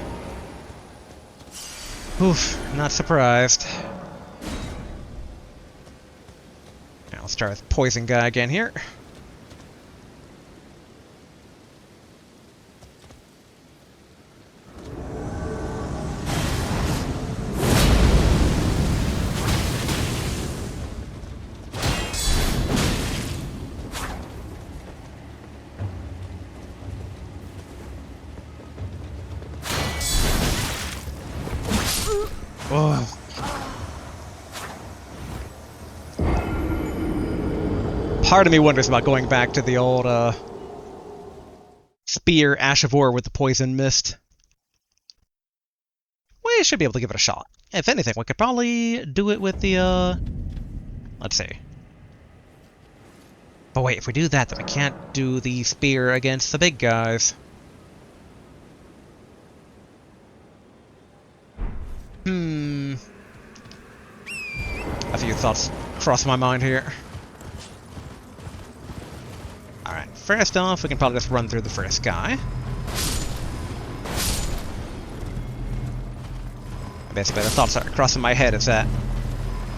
Oof, not surprised. Now let's try with Poison Guy again here. Oh. Part of me wonders about going back to the old Spear Ash of War with the poison mist. We should be able to give it a shot. If anything, we could probably do it with the let's see. But wait, if we do that, then we can't do the spear against the big guys. A few thoughts cross my mind here. Alright, first off, we can probably just run through the first guy. Basically, the thoughts that are crossing my head is that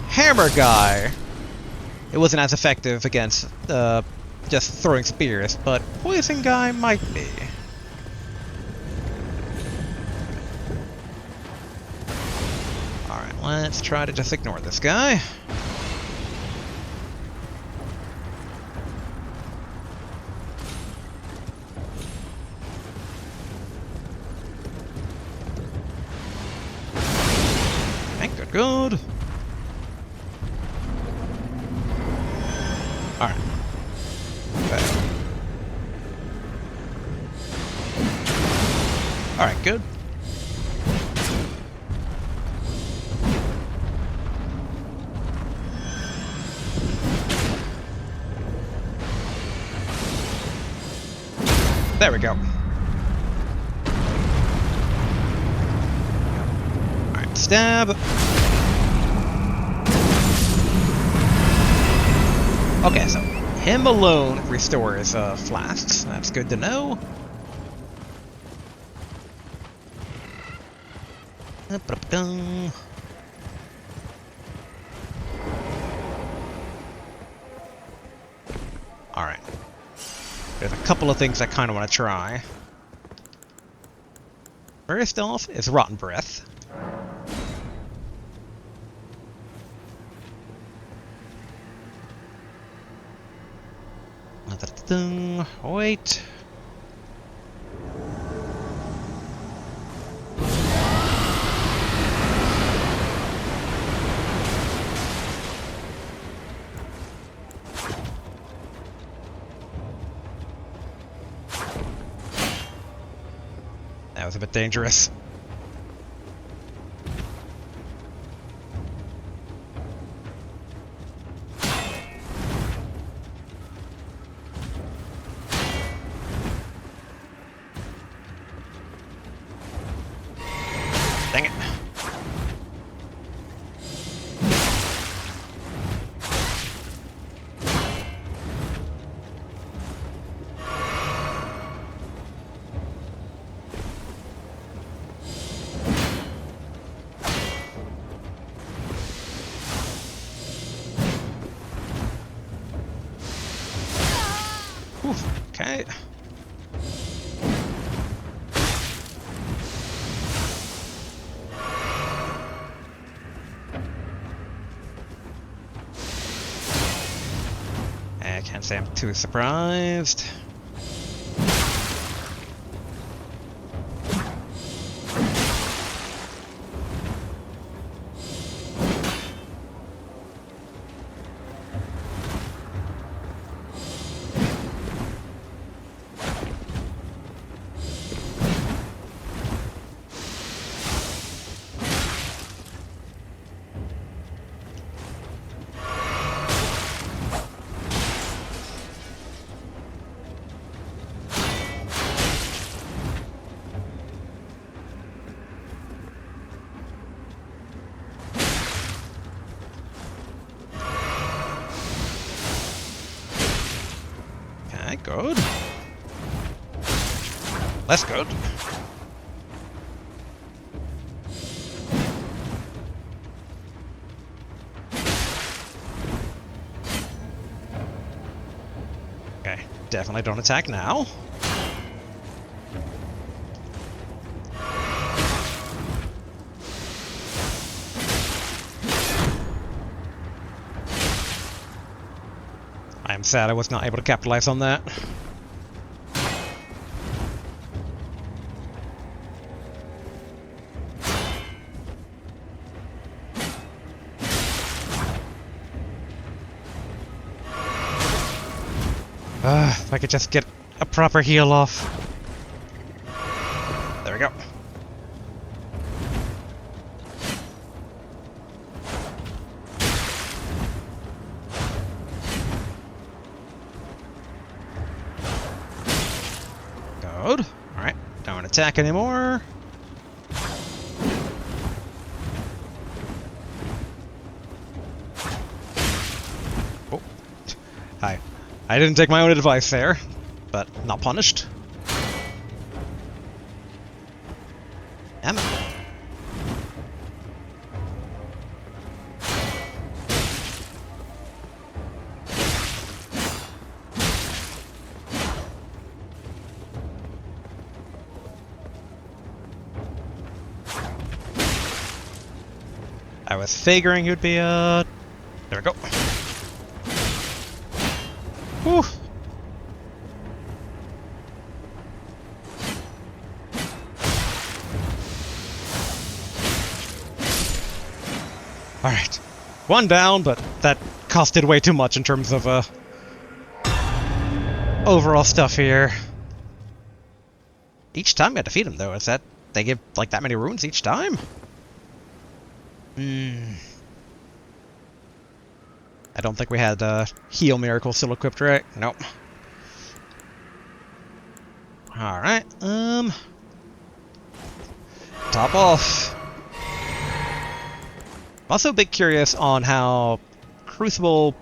Hammer Guy, it wasn't as effective against just throwing spears, but Poison Guy might be. Alright, let's try to just ignore this guy. Okay, good. Alright. Alright, good. There we go. Alright, stab. Okay, so him alone restores flasks. That's good to know. Alright. There's a couple of things I kind of want to try. First off is Rotten Breath. Wait. That was a bit dangerous. Dang it. Okay. I can't say I'm too surprised. Good. Less good. definitely don't attack now. I am sad I was not able to capitalize on that. If I could just get a proper heal off. There we go. Good. Alright, don't attack anymore. Oh. Hi. I didn't take my own advice there, but not punished. Damn it. I was figuring you'd be, there we go. Whew. Alright. One down, but that costed way too much in terms of, overall stuff here. Each time I defeat him, though, is that they give, like, that many runes each time? I don't think we had Heal Miracle still equipped, right? Nope. Alright, top off. I'm also a bit curious on how Crucible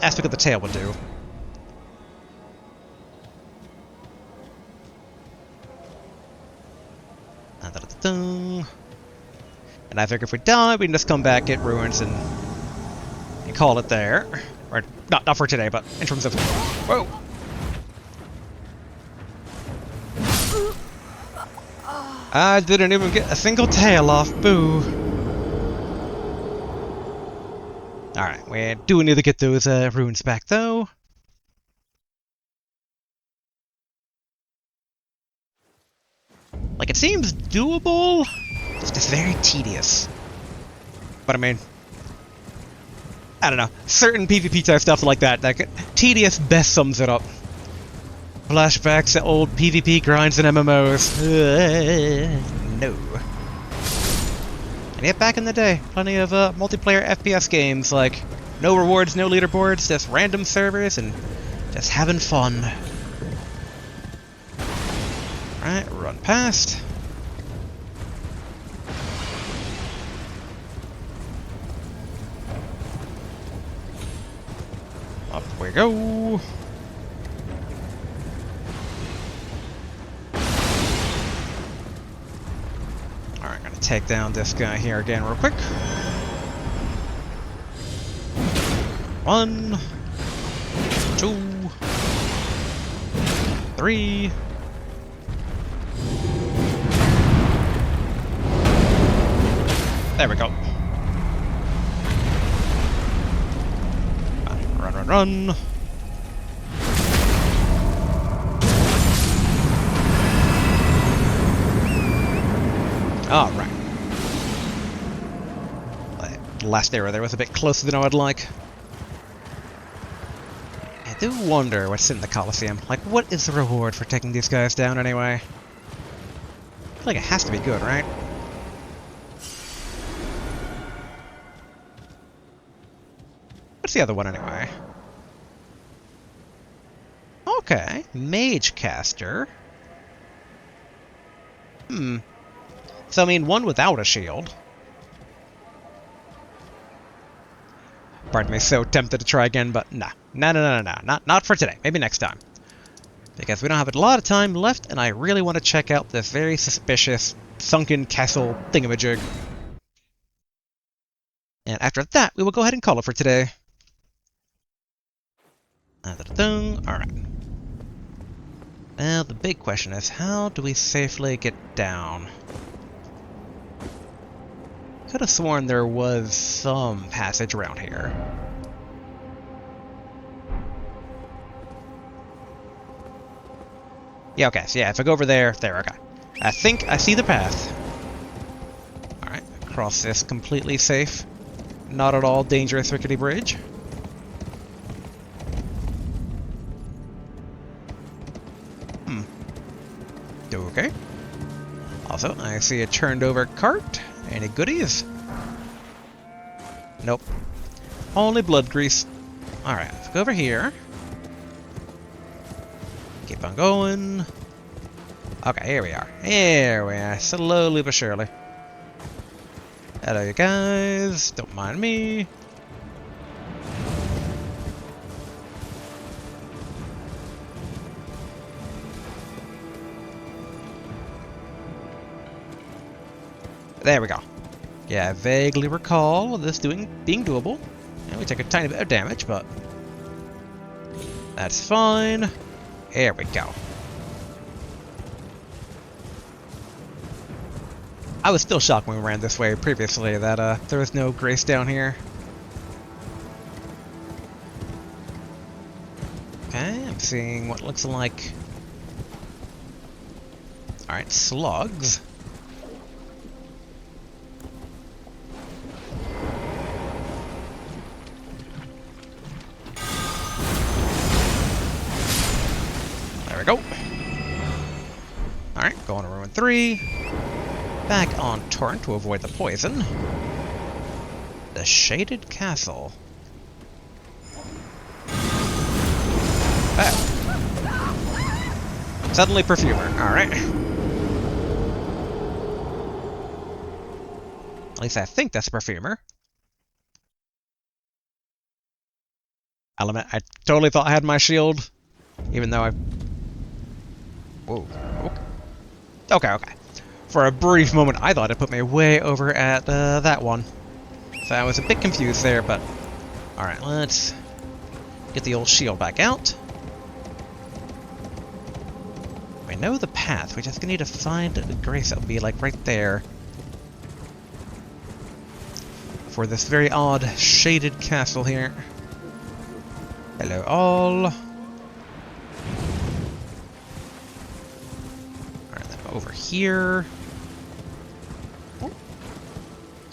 Aspect of the Tail would do. And I figure if we die, we can just come back, get ruins, and call it there. Or, not for today, but in terms of... Whoa! I didn't even get a single tail off, boo! Alright, we do need to get those runes back, though. Like, it seems doable, it's just very tedious. But I mean... I don't know, certain PvP type stuff like that, tedious best sums it up. Flashbacks to old PvP grinds and MMOs. No. And yet back in the day, plenty of multiplayer FPS games, like no rewards, no leaderboards, just random servers and just having fun. Right, run past. Up we go. Alright, gonna take down this guy here again real quick. 1, 2, 3. There we go. Run, run, run. All right. The last area there was a bit closer than I would like. I do wonder what's in the Colosseum. Like, what is the reward for taking these guys down anyway? I feel like it has to be good, right? What's the other one anyway? Okay, Mage Caster. So I mean, one without a shield. Pardon me, so tempted to try again, but nah. No, not for today. Maybe next time. Because we don't have a lot of time left, and I really want to check out this very suspicious sunken castle thingamajig. And after that, we will go ahead and call it for today. Alright. Now, the big question is, how do we safely get down? Could have sworn there was some passage around here. Yeah, okay, so yeah, if I go over there, okay. I think I see the path. Alright, across this completely safe, not at all dangerous rickety bridge. Okay. Also, I see a turned over cart. Any goodies? Nope. Only blood grease. Alright, let's go over here. Keep on going. Okay, here we are. Here we are. Slowly but surely. Hello, you guys. Don't mind me. There we go. Yeah, I vaguely recall this being doable. And we take a tiny bit of damage, but that's fine. Here we go. I was still shocked when we ran this way previously that there was no grace down here. Okay, I'm seeing what looks like... Alright, slugs. There we go. Alright, going to Ruin 3. Back on Torrent to avoid the poison. The Shaded Castle. Oh. Suddenly Perfumer. Alright. At least I think that's a Perfumer. Element. I totally thought I had my shield. Even though I... Whoa. Okay, okay. For a brief moment, I thought it put me way over at that one. So I was a bit confused there, but... Alright, let's get the old shield back out. We know the path, we just need to find the grace that will be, like, right there. For this very odd, shaded castle here. Hello, all. Alright, then over here.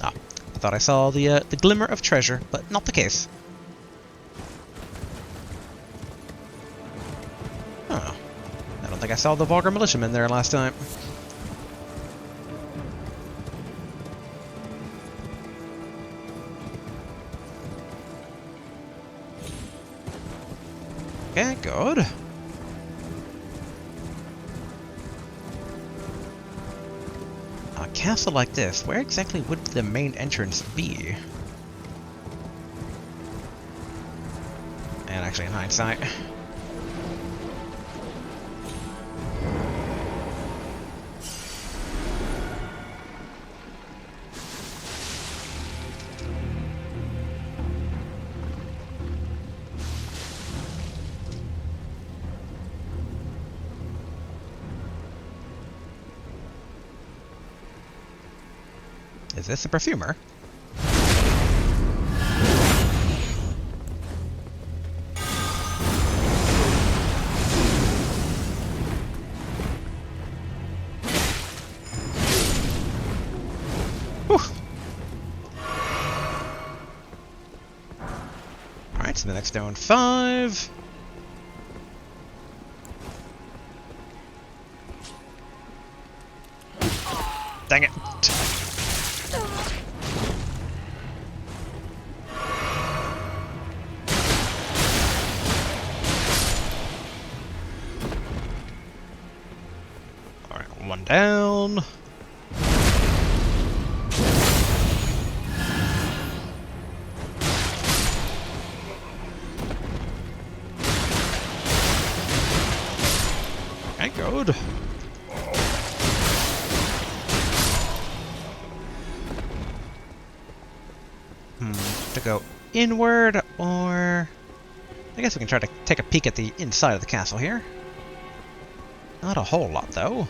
Ah, I thought I saw the glimmer of treasure, but not the case. Oh, I don't think I saw the Vulgar Militiaman there last time. Okay, good. A castle like this, where exactly would the main entrance be? And actually, in hindsight. Is this a perfumer? Whew. Alright, so the next stone 5. Dang it. One down. Okay, good. To go inward, or I guess we can try to take a peek at the inside of the castle here. Not a whole lot, though.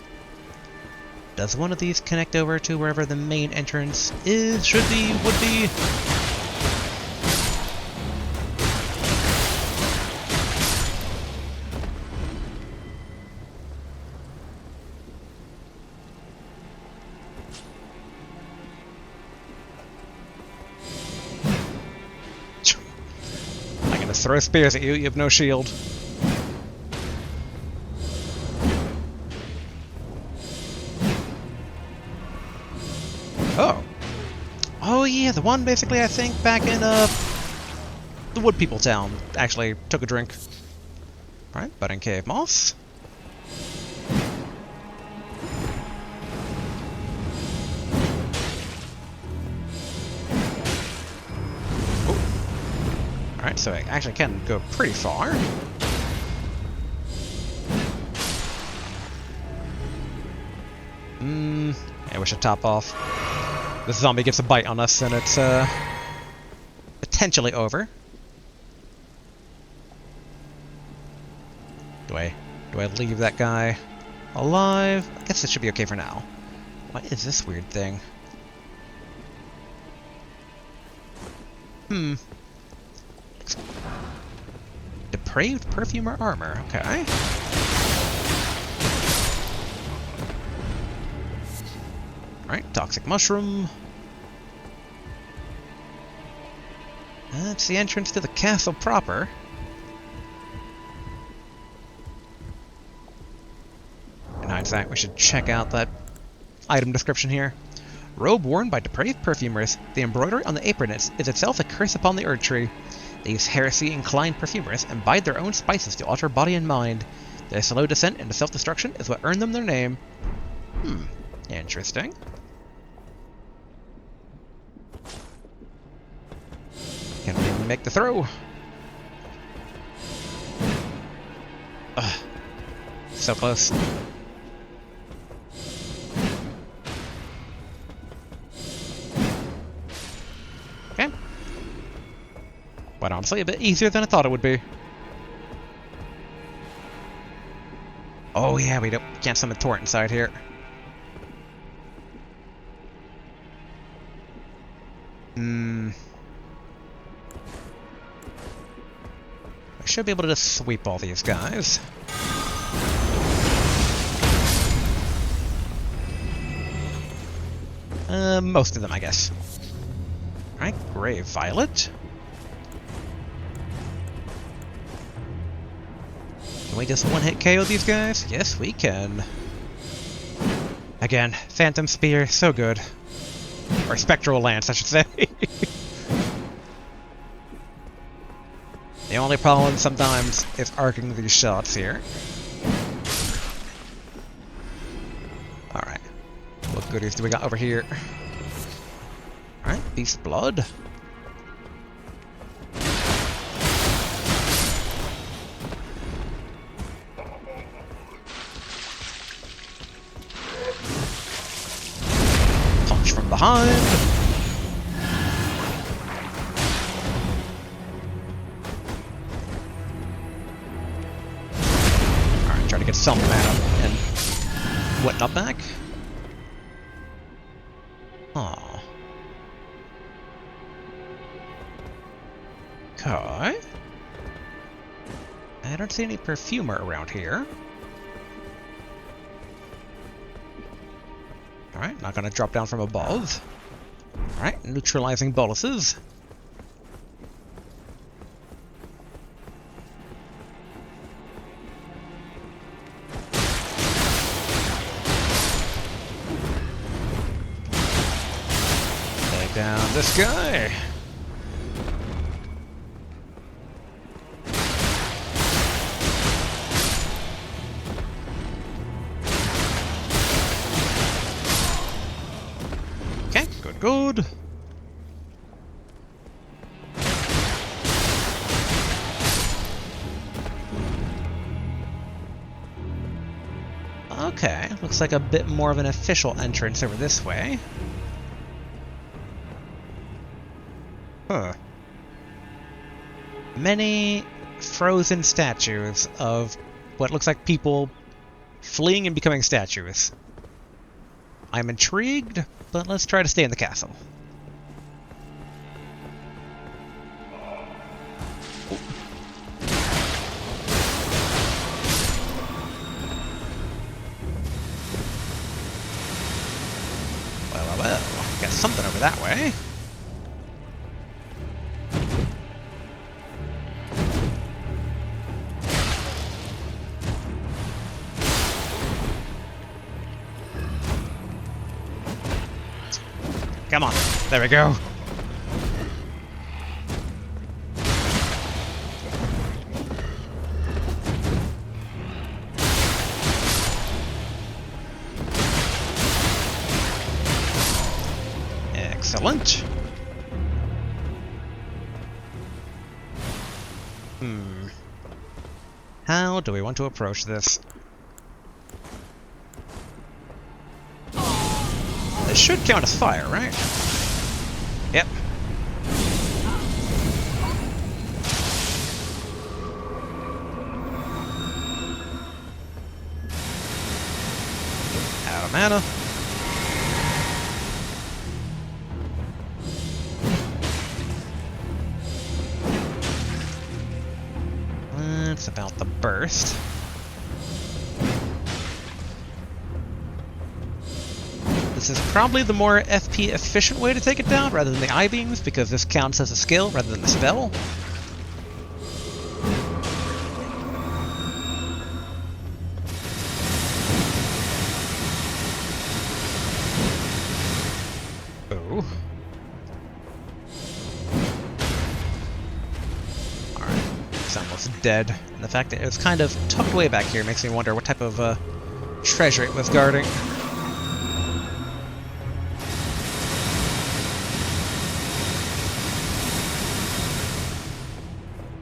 Does one of these connect over to wherever the main entrance is, should be, would be? I'm gonna throw spears at you, you have no shield. Oh. Oh yeah, the one basically I think back in the Wood People town actually took a drink. Alright, budding cave moss. Alright, so it actually can go pretty far. Yeah, we should top off. This zombie gets a bite on us and it's potentially over. Do I leave that guy alive? I guess it should be okay for now. What is this weird thing? Depraved perfumer armor, okay. Alright, toxic mushroom. That's the entrance to the castle proper. In hindsight, we should check out that item description here. Robe worn by depraved perfumers, the embroidery on the apron is itself a curse upon the Erd Tree. These heresy-inclined perfumers imbibe their own spices to alter body and mind. Their slow descent into self-destruction is what earned them their name. Interesting. Can we make the throw? Ugh. So close. Okay. But honestly, a bit easier than I thought it would be. Oh yeah, we can't summon Torrent inside here. I should be able to just sweep all these guys. Most of them, I guess. Alright, Grave Violet. Can we just one-hit KO these guys? Yes, we can. Again, Phantom Spear, so good. Or Spectral Lance, I should say. The only problem sometimes is arcing these shots here. Alright. What goodies do we got over here? Alright, Beast Blood. Punch from behind. Try to get some mana and whatnot back. Aw. Okay. I don't see any perfumer around here. Alright, not gonna drop down from above. Alright, neutralizing boluses. Down this guy. Okay, good. Okay, looks like a bit more of an official entrance over this way. Huh. Many frozen statues of what looks like people fleeing and becoming statues. I'm intrigued, but let's try to stay in the castle. Well, got something over that way. Come on, there we go. Excellent. How do we want to approach this? This should count as fire, right? Yep. Out of mana. That's about the burst. This is probably the more FP efficient way to take it down rather than the I-beams, because this counts as a skill rather than a spell. Oh. Alright, it's almost dead. And the fact that it was kind of tucked away back here makes me wonder what type of treasure it was guarding.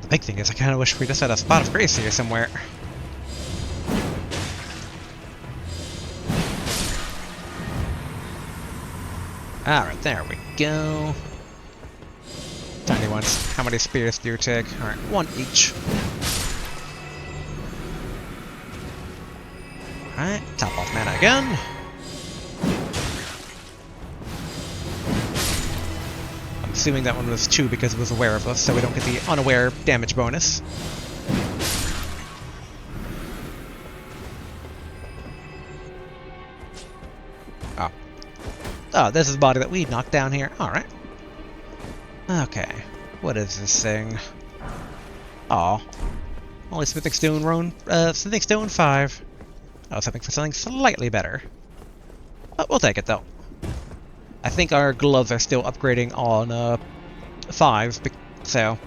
The big thing is I kind of wish we just had a spot of grace here somewhere. Alright, there we go. Tiny ones. How many spears do you take? Alright, one each. Alright, top off mana again. I'm assuming that one was 2 because it was aware of us, so we don't get the unaware damage bonus. Oh, this is the body that we knocked down here. Alright. Okay. What is this thing? Oh. Only Smithing Stone Smithing Stone 5. I was hoping for something slightly better. But we'll take it, though. I think our gloves are still upgrading on 5s, so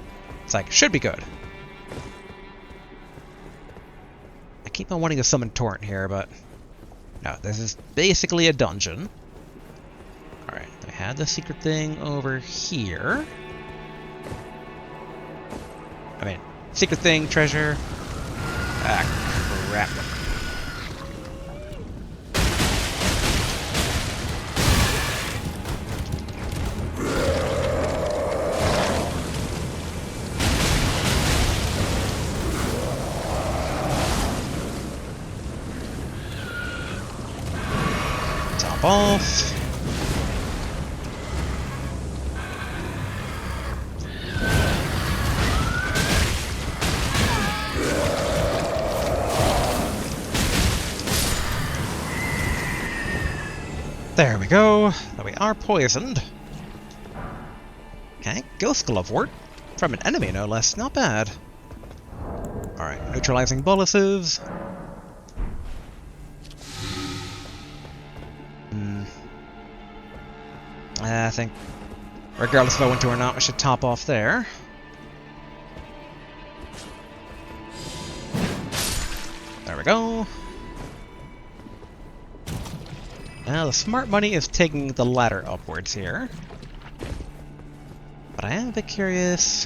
it's like, should be good. I keep on wanting to summon Torrent here, but no, this is basically a dungeon. Alright, I had the secret thing over here. I mean, secret thing, treasure. Ah, crap. Top off. There we go. We are poisoned. Okay, Ghost Glovewort. From an enemy, no less. Not bad. Alright, neutralizing boluses. I think, regardless if I went to or not, we should top off there. There we go. Now, the smart money is taking the ladder upwards here. But I am a bit curious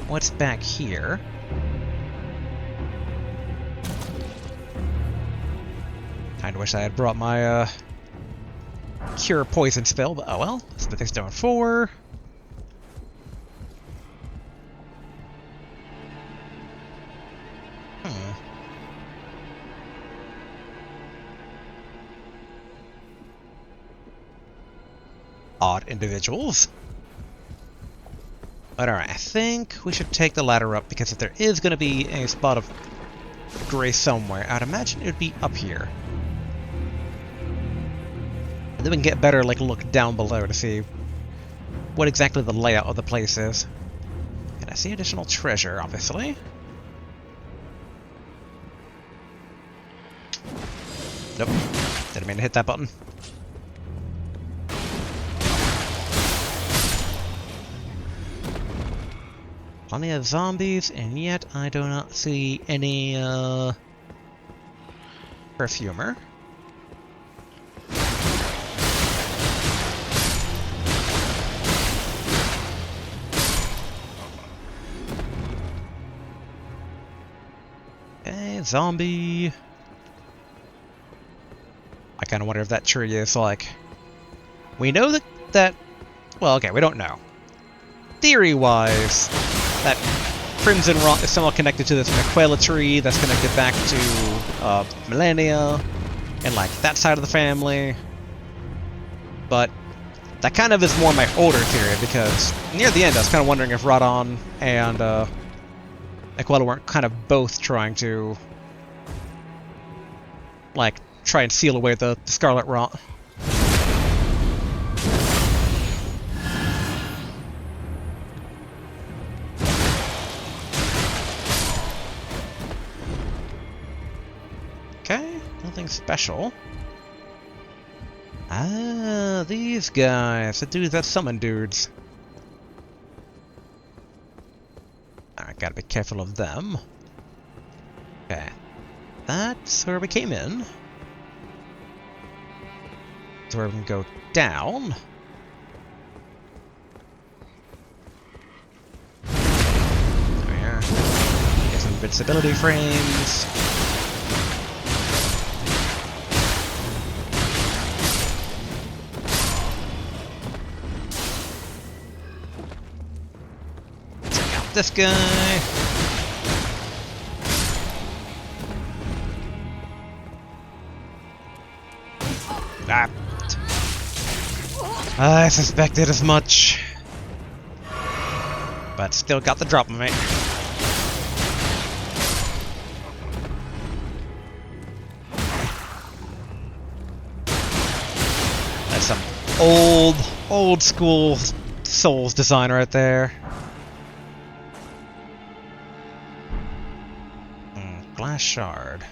what's back here. Kinda wish I had brought my cure poison spell, but oh well. Smithing Stone 4. odd individuals. But alright, I think we should take the ladder up, because if there is going to be a spot of grace somewhere, I'd imagine it would be up here. And then we can get a better look down below to see what exactly the layout of the place is. And I see additional treasure, obviously. Nope. Didn't mean to hit that button. Plenty of zombies, and yet I do not see any, perfumer. Okay, zombie. I kind of wonder if that tree is like... We know that... Well, okay, we don't know. Theory-wise, that crimson rot is somehow connected to this Caelid tree that's connected back to Millennia and that side of the family. But that kind of is more my older theory, because near the end I was kind of wondering if Radon and Aquella weren't kind of both trying to try and seal away the scarlet rot. Okay, nothing special. Ah, these guys, the dudes that summon dudes. I gotta be careful of them. Okay, that's where we came in. That's where we can go down. There we are. Get some invincibility frames. This guy. Ah. I suspected as much. But still got the drop on me. That's some old school Souls design right there. Glass shard.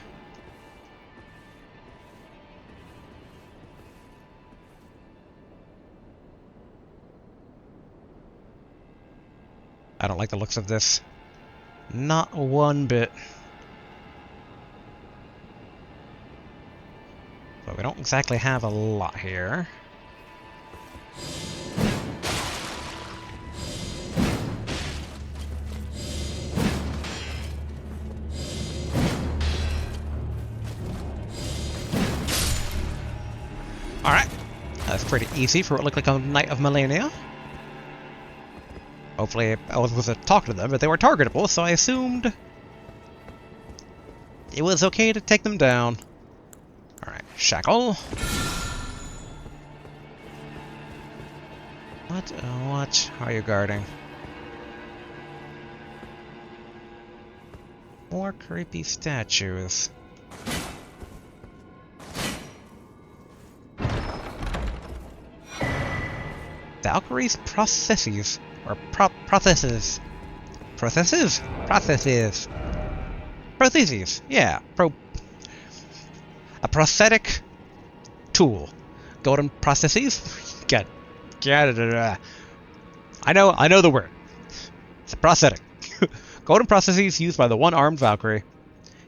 I don't like the looks of this. Not one bit. But we don't exactly have a lot here. Alright, that's pretty easy for what looked like a Knight of Millennia. Hopefully I wasn't talking to them, but they were targetable, so I assumed it was okay to take them down. Alright, shackle. What are you guarding? More creepy statues. Valkyrie's processes. Or processes. Processes? Processes. Protheses. Yeah. A prosthetic tool. Golden processes? Get it. I know the word. It's a prosthetic. Golden processes used by the one-armed Valkyrie.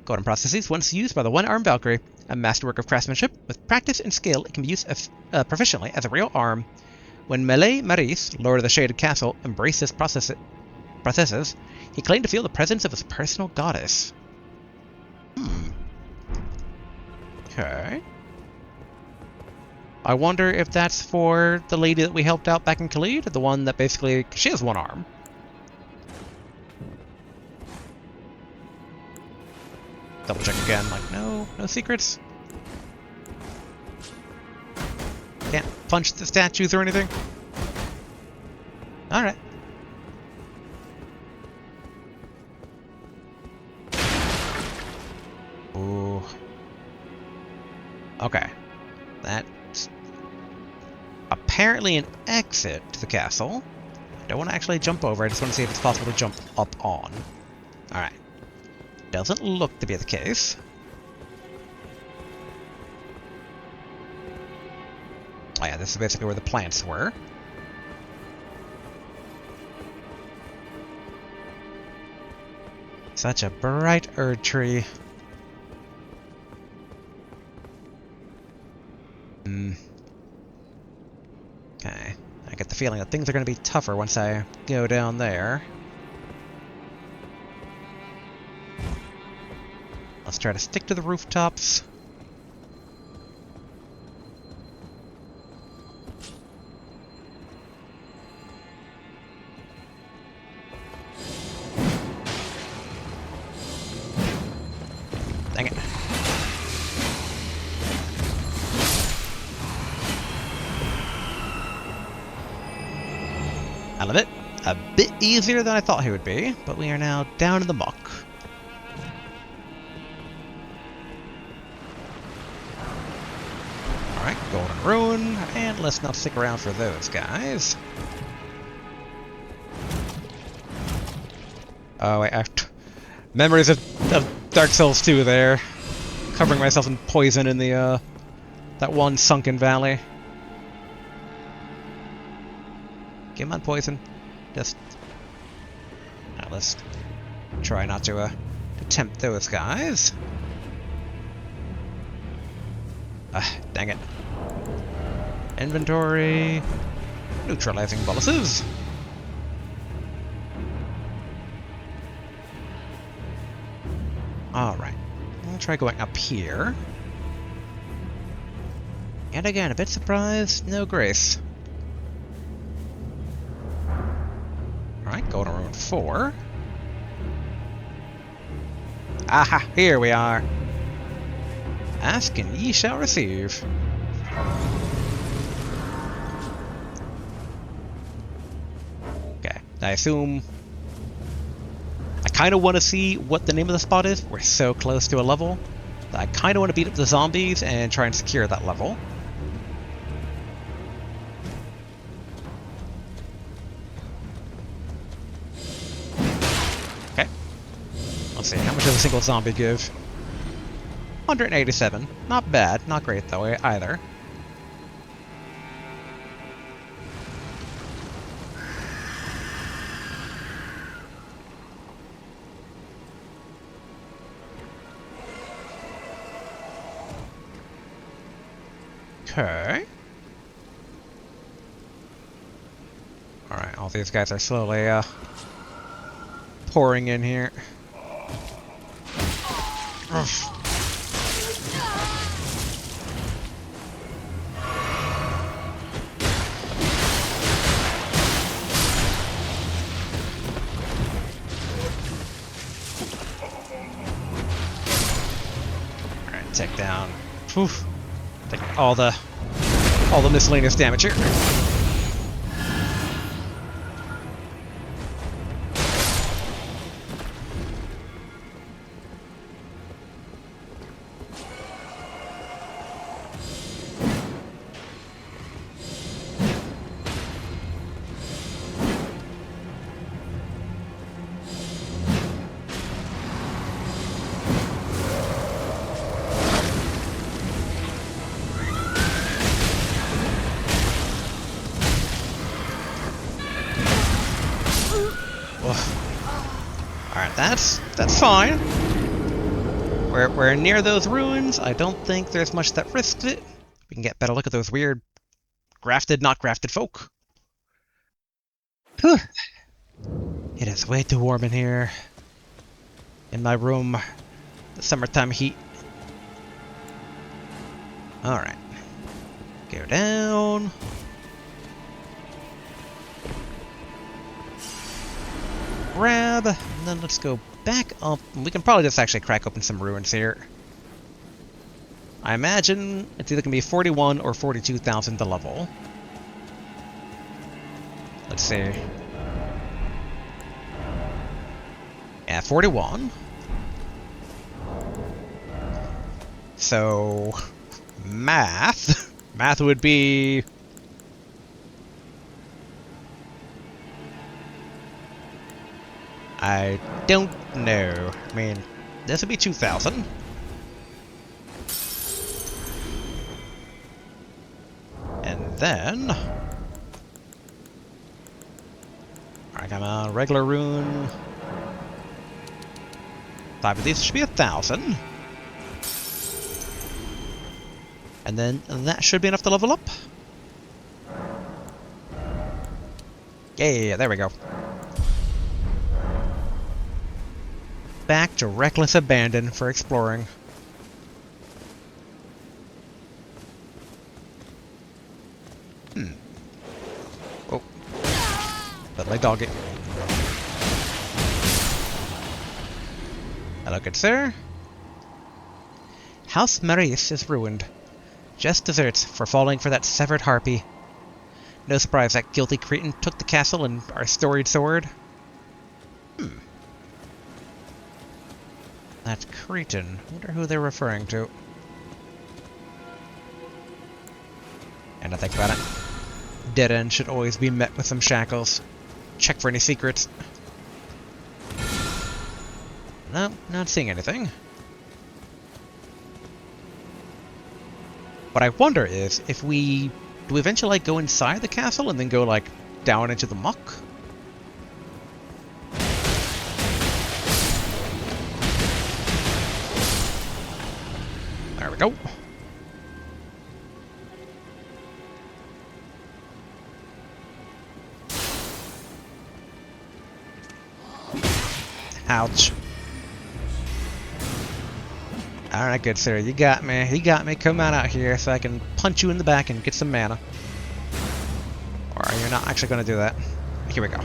Golden processes, once used by the one-armed Valkyrie, a masterwork of craftsmanship. With practice and skill, it can be used proficiently as a real arm. When Melee Maris, Lord of the Shaded Castle, embraced his processes, he claimed to feel the presence of his personal goddess. Okay. I wonder if that's for the lady that we helped out back in Caelid, the one that basically... she has one arm. Double check again, no secrets. Can't punch the statues or anything? Alright. Ooh. Okay. That's apparently an exit to the castle. I don't want to actually jump over, I just want to see if it's possible to jump up on. Alright. Doesn't look to be the case. Oh yeah, this is basically where the plants were. Such a bright Erd tree. Okay. I get the feeling that things are going to be tougher once I go down there. Let's try to stick to the rooftops. Dang it. I love it. A bit easier than I thought he would be, but we are now down in the muck. Alright, Golden Ruin, and let's not stick around for those guys. Oh wait, memories of Dark Souls 2 there. Covering myself in poison in the, that one sunken valley. Come on, poison. Just... Now let's try not to tempt those guys. Dang it. Inventory. Neutralizing boluses. Alright. I'll try going up here. And again, a bit surprised, no grace. Alright, Golden Ruin 4. Aha, here we are. Ask and ye shall receive. Okay, I assume... I kind of want to see what the name of the spot is. We're so close to a level that I kind of want to beat up the zombies and try and secure that level. Okay. Let's see, how much does a single zombie give? 187. Not bad. Not great, though, either. Okay. Alright, all these guys are slowly, pouring in here. Oof. Alright, take down. Oof. Take all the miscellaneous damage here. Alright, that's fine. We're near those ruins. I don't think there's much that risks it. We can get a better look at those weird grafted, not grafted folk. Whew. It is way too warm in here. In my room. The summertime heat. Alright. Go down. Grab, and then let's go back up. We can probably just actually crack open some ruins here. I imagine it's either going to be 41 or 42,000 to level. Let's see. Yeah, 41. So, math. Math would be... I don't know. I mean, this would be 2,000. And then... Alright, I'm a regular rune. 5 of these should be 1,000. And then that should be enough to level up. Yeah, there we go. Back to reckless abandon for exploring. Oh. Let my dog it. Hello, good sir. House Maurice is ruined. Just desserts for falling for that severed harpy. No surprise that guilty cretin took the castle and our storied sword. That cretin. Wonder who they're referring to. And I think about it. Dead end should always be met with some shackles. Check for any secrets. No, not seeing anything. What I wonder is if we... Do we eventually like go inside the castle and then go like down into the muck? There we go. Ouch. Alright, good sir. You got me. You got me. Come on out here so I can punch you in the back and get some mana. Or you're not actually going to do that. Here we go.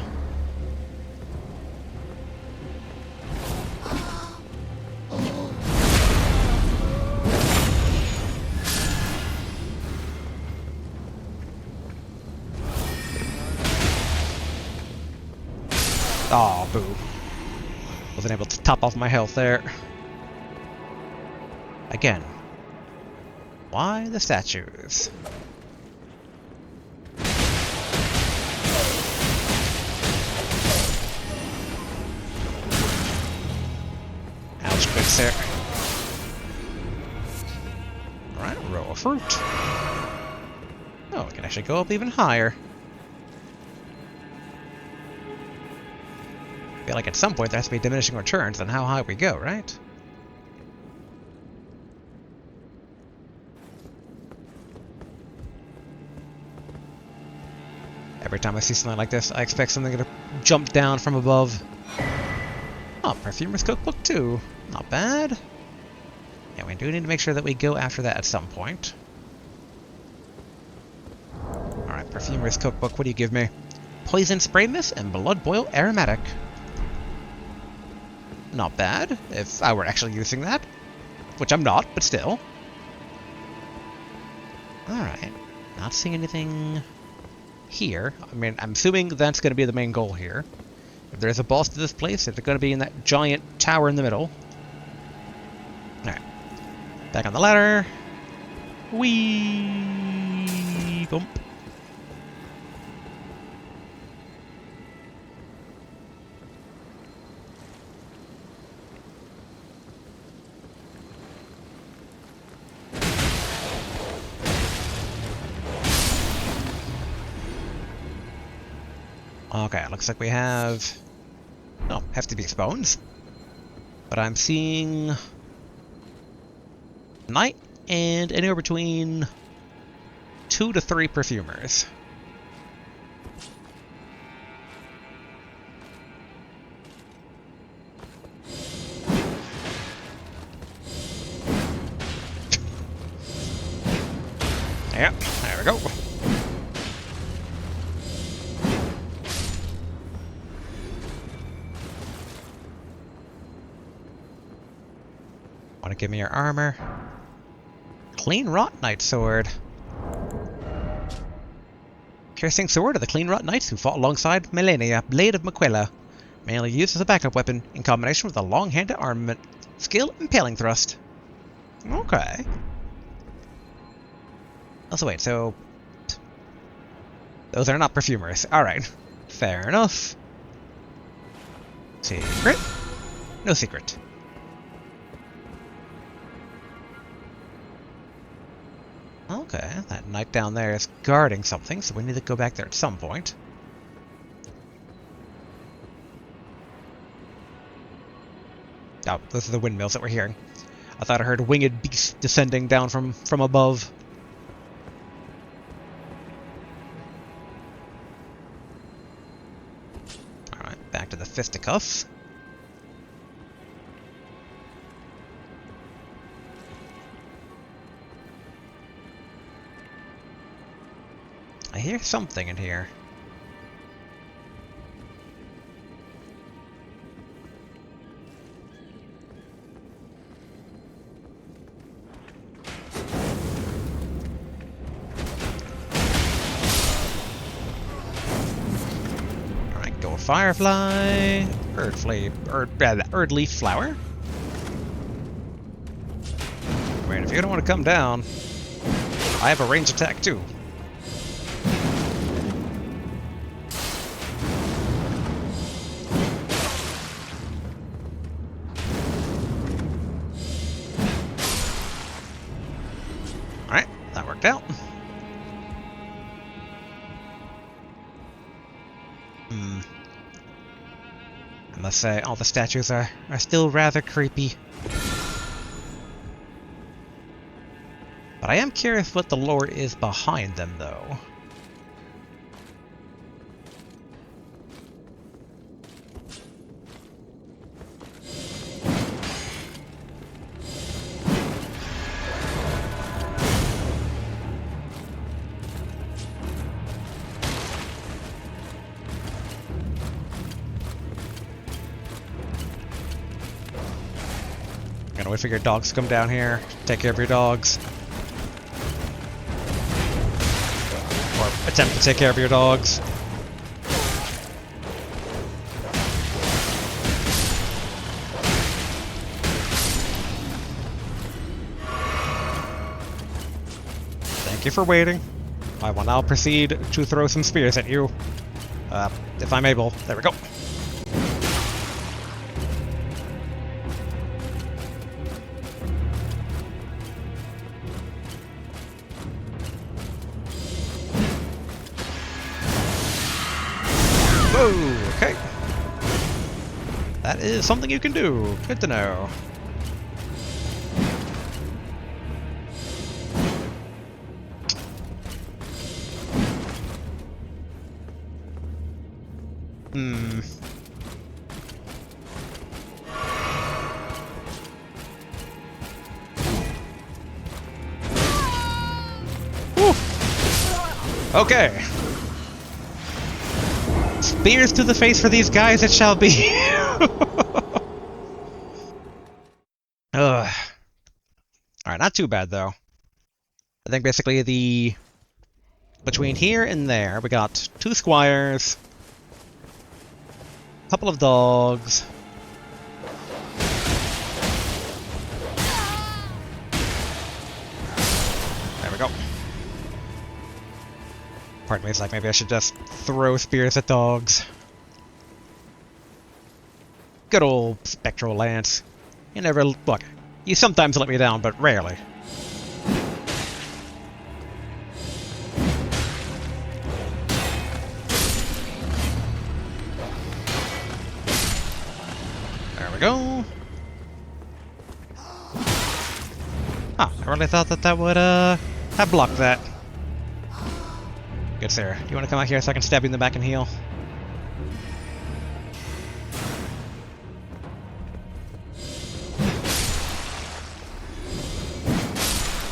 Oh, boo. Wasn't able to top off my health there. Again, why the statues? Ouch, good sir. Alright, row of fruit. Oh, we can actually go up even higher. I feel like at some point there has to be diminishing returns on how high we go, right? Every time I see something like this, I expect something to jump down from above. Oh, Perfumer's Cookbook too. Not bad. Yeah, we do need to make sure that we go after that at some point. Alright, Perfumer's Cookbook, what do you give me? Poison Spray Mist and Blood Boil Aromatic. Not bad, if I were actually using that. Which I'm not, but still. Alright, not seeing anything... here. I mean, I'm assuming that's going to be the main goal here. If there's a boss to this place, it's going to be in that giant tower in the middle. Alright. Back on the ladder. Whee! Bump. Okay, looks like we have... Oh, Hefty Bones. But I'm seeing... Knight and anywhere between 2 to 3 perfumers. Yep, there we go. Want to give me your armor? Clean Rot Knight Sword. Piercing Sword of the Clean Rot Knights who fought alongside Melania, Blade of Maquilla. Mainly used as a backup weapon, in combination with a long-handed armament. Skill, Impaling Thrust. Okay. Also wait, so... those are not perfumers. Alright. Fair enough. Secret? No secret. Okay, that knight down there is guarding something, so we need to go back there at some point. Oh, those are the windmills that we're hearing. I thought I heard winged beasts descending down from above. Alright, back to the fisticuffs. I hear something in here. Alright, go Firefly, Erd Leaf Flower. Wait, if you don't want to come down, I have a range attack too. Out. I must say, all the statues are still rather creepy. But I am curious what the lore is behind them, though. Gotta wait for your dogs to come down here. Take care of your dogs. Or attempt to take care of your dogs. Thank you for waiting. I will now proceed to throw some spears at you. If I'm able. There we go. Whoa, okay. That is something you can do. Good to know. Whew. Okay. Spears to the face for these guys it shall be. Ugh. Alright, not too bad though. I think basically between here and there, we got 2 squires, a couple of dogs. There we go. Part of me is like, maybe I should just throw spears at dogs. Good old Spectral Lance. You never... look, you sometimes let me down, but rarely. There we go. Huh, I really thought that would, have blocked that. Good sir. You want to come out here so I can stab you in the back and heal?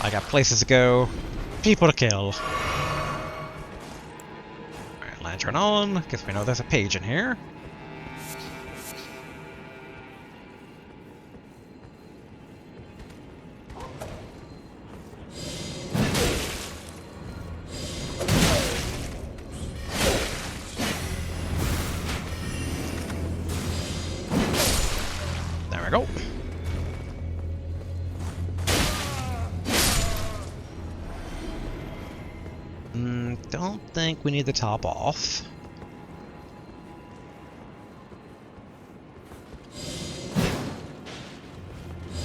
I got places to go, people to kill. Alright, lantern on, because we know there's a page in here. we go. Don't think we need the top off.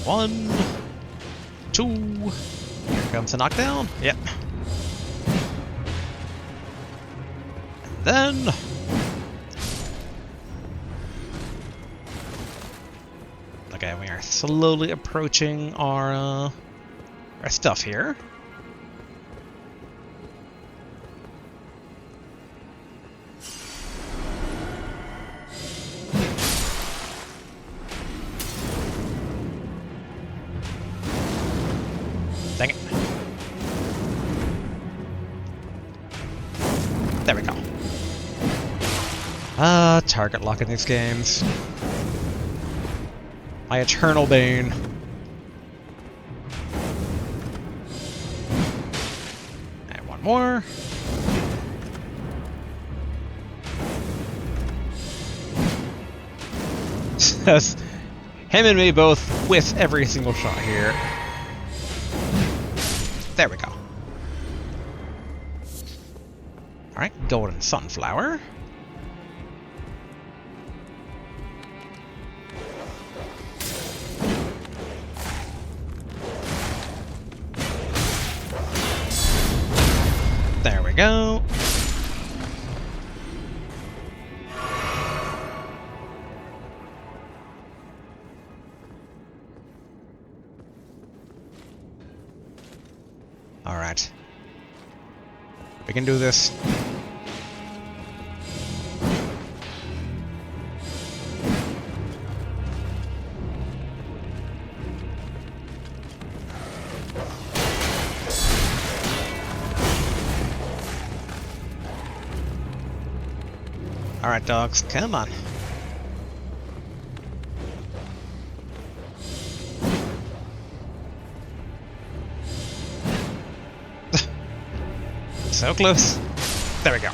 One, two. Here comes the knockdown. Yep. And then. Okay, we are slowly approaching our stuff here. Dang it. There we go. Target lock in these games. My eternal bane. And one more. Says him and me both with every single shot here. There we go. Alright, golden sunflower. There we go. Alright. We can do this. Alright, dogs, come on. So close. There we go.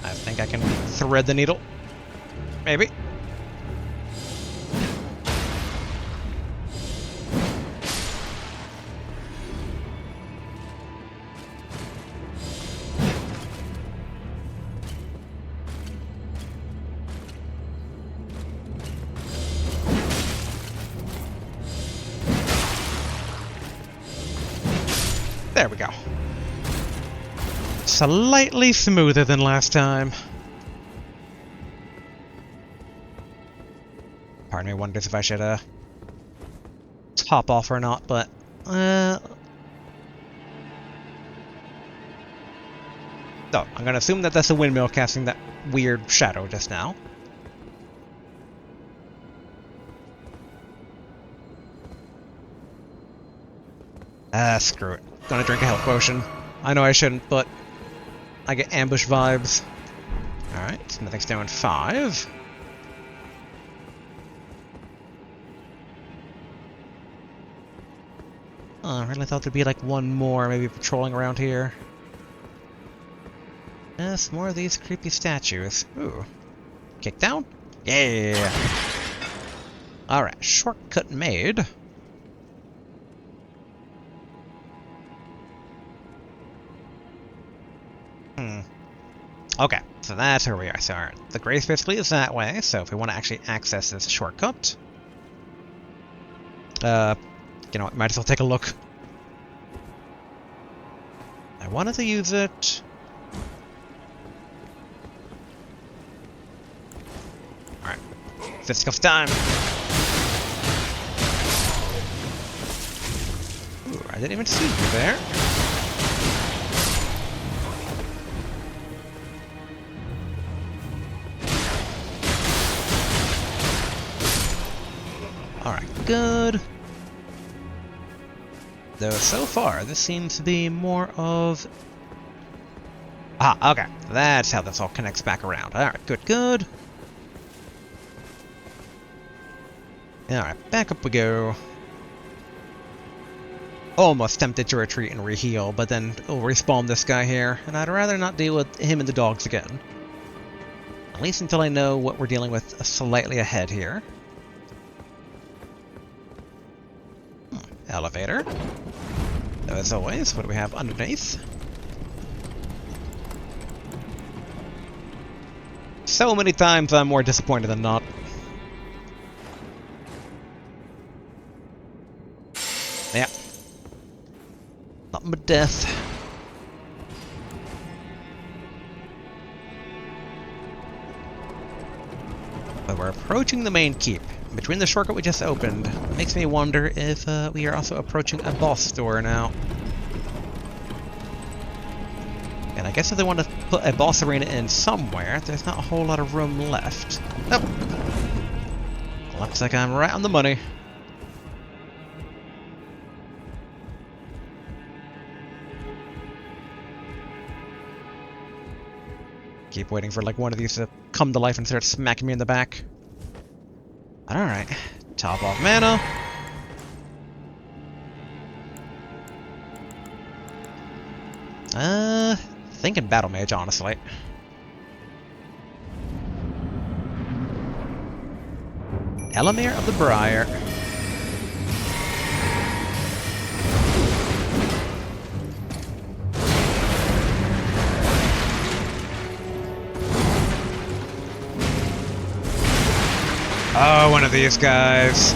I think I can thread the needle. Maybe. There we go. Slightly smoother than last time. Part of me wonders if I should top off or not, but no, I'm gonna assume that that's a windmill casting that weird shadow just now. Screw it. Gonna drink a health potion. I know I shouldn't, but I get ambush vibes. Alright, smithing's doing 5. Oh, I really thought there'd be like one more, maybe patrolling around here. Yes, more of these creepy statues. Ooh. Kick down? Yeah! Alright, shortcut made. Okay, so that's where we are. So the grace basically is that way, so if we want to actually access this shortcut, you know what, might as well take a look. I wanted to use it. Alright, fisticuffs time. Ooh, I didn't even see you there. Alright, good. Though so far, this seems to be more of... Ah, okay. That's how this all connects back around. Alright, good, good. Alright, back up we go. almost tempted to retreat and reheal, but then it'll respawn this guy here, and I'd rather not deal with him and the dogs again. At least until I know what we're dealing with slightly ahead here. Elevator. As always, what do we have underneath? So many times I'm more disappointed than not. Yeah. Nothing but death. But we're approaching the main keep. Between the shortcut we just opened, it makes me wonder if we are also approaching a boss door now. And I guess if they want to put a boss arena in somewhere, there's not a whole lot of room left. Oh! Looks like I'm right on the money. Keep waiting for like one of these to come to life and start smacking me in the back. Alright, top off mana. Thinking Battle Mage, honestly. Elamir of the Briar. Oh, one of these guys.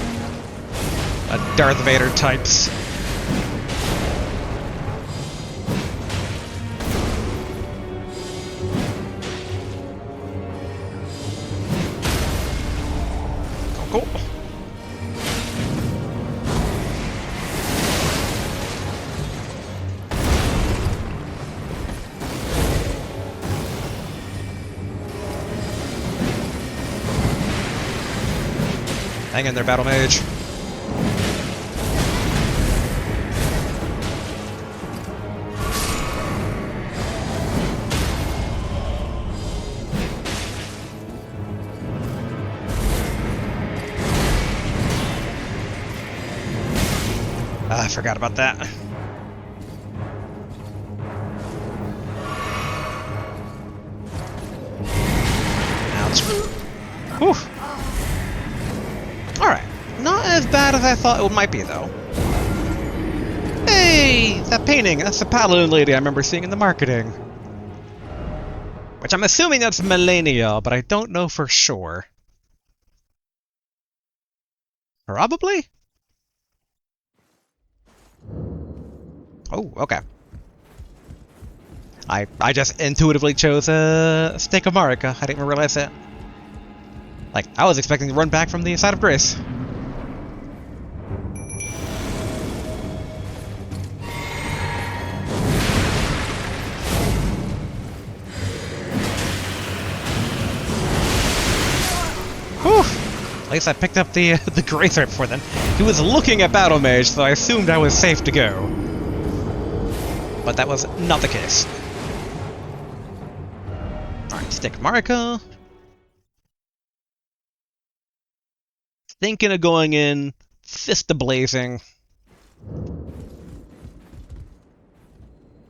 A Darth Vader types. Cool. Hang in there, Battle Mage. Ah, I forgot about that. Ouch. Whew. Alright. Not as bad as I thought it might be, though. Hey! That painting! That's the paladin lady I remember seeing in the marketing. Which I'm assuming that's Melania, but I don't know for sure. Probably? Oh, okay. I just intuitively chose Stake of Marika. I didn't even realize that. Like, I was expecting to run back from the side of Grace. Whew! At least I picked up the Grace right before then. He was looking at Battle Mage, so I assumed I was safe to go. But that was not the case. Alright, Stake of Marika. Thinking of going in, fist a-blazing.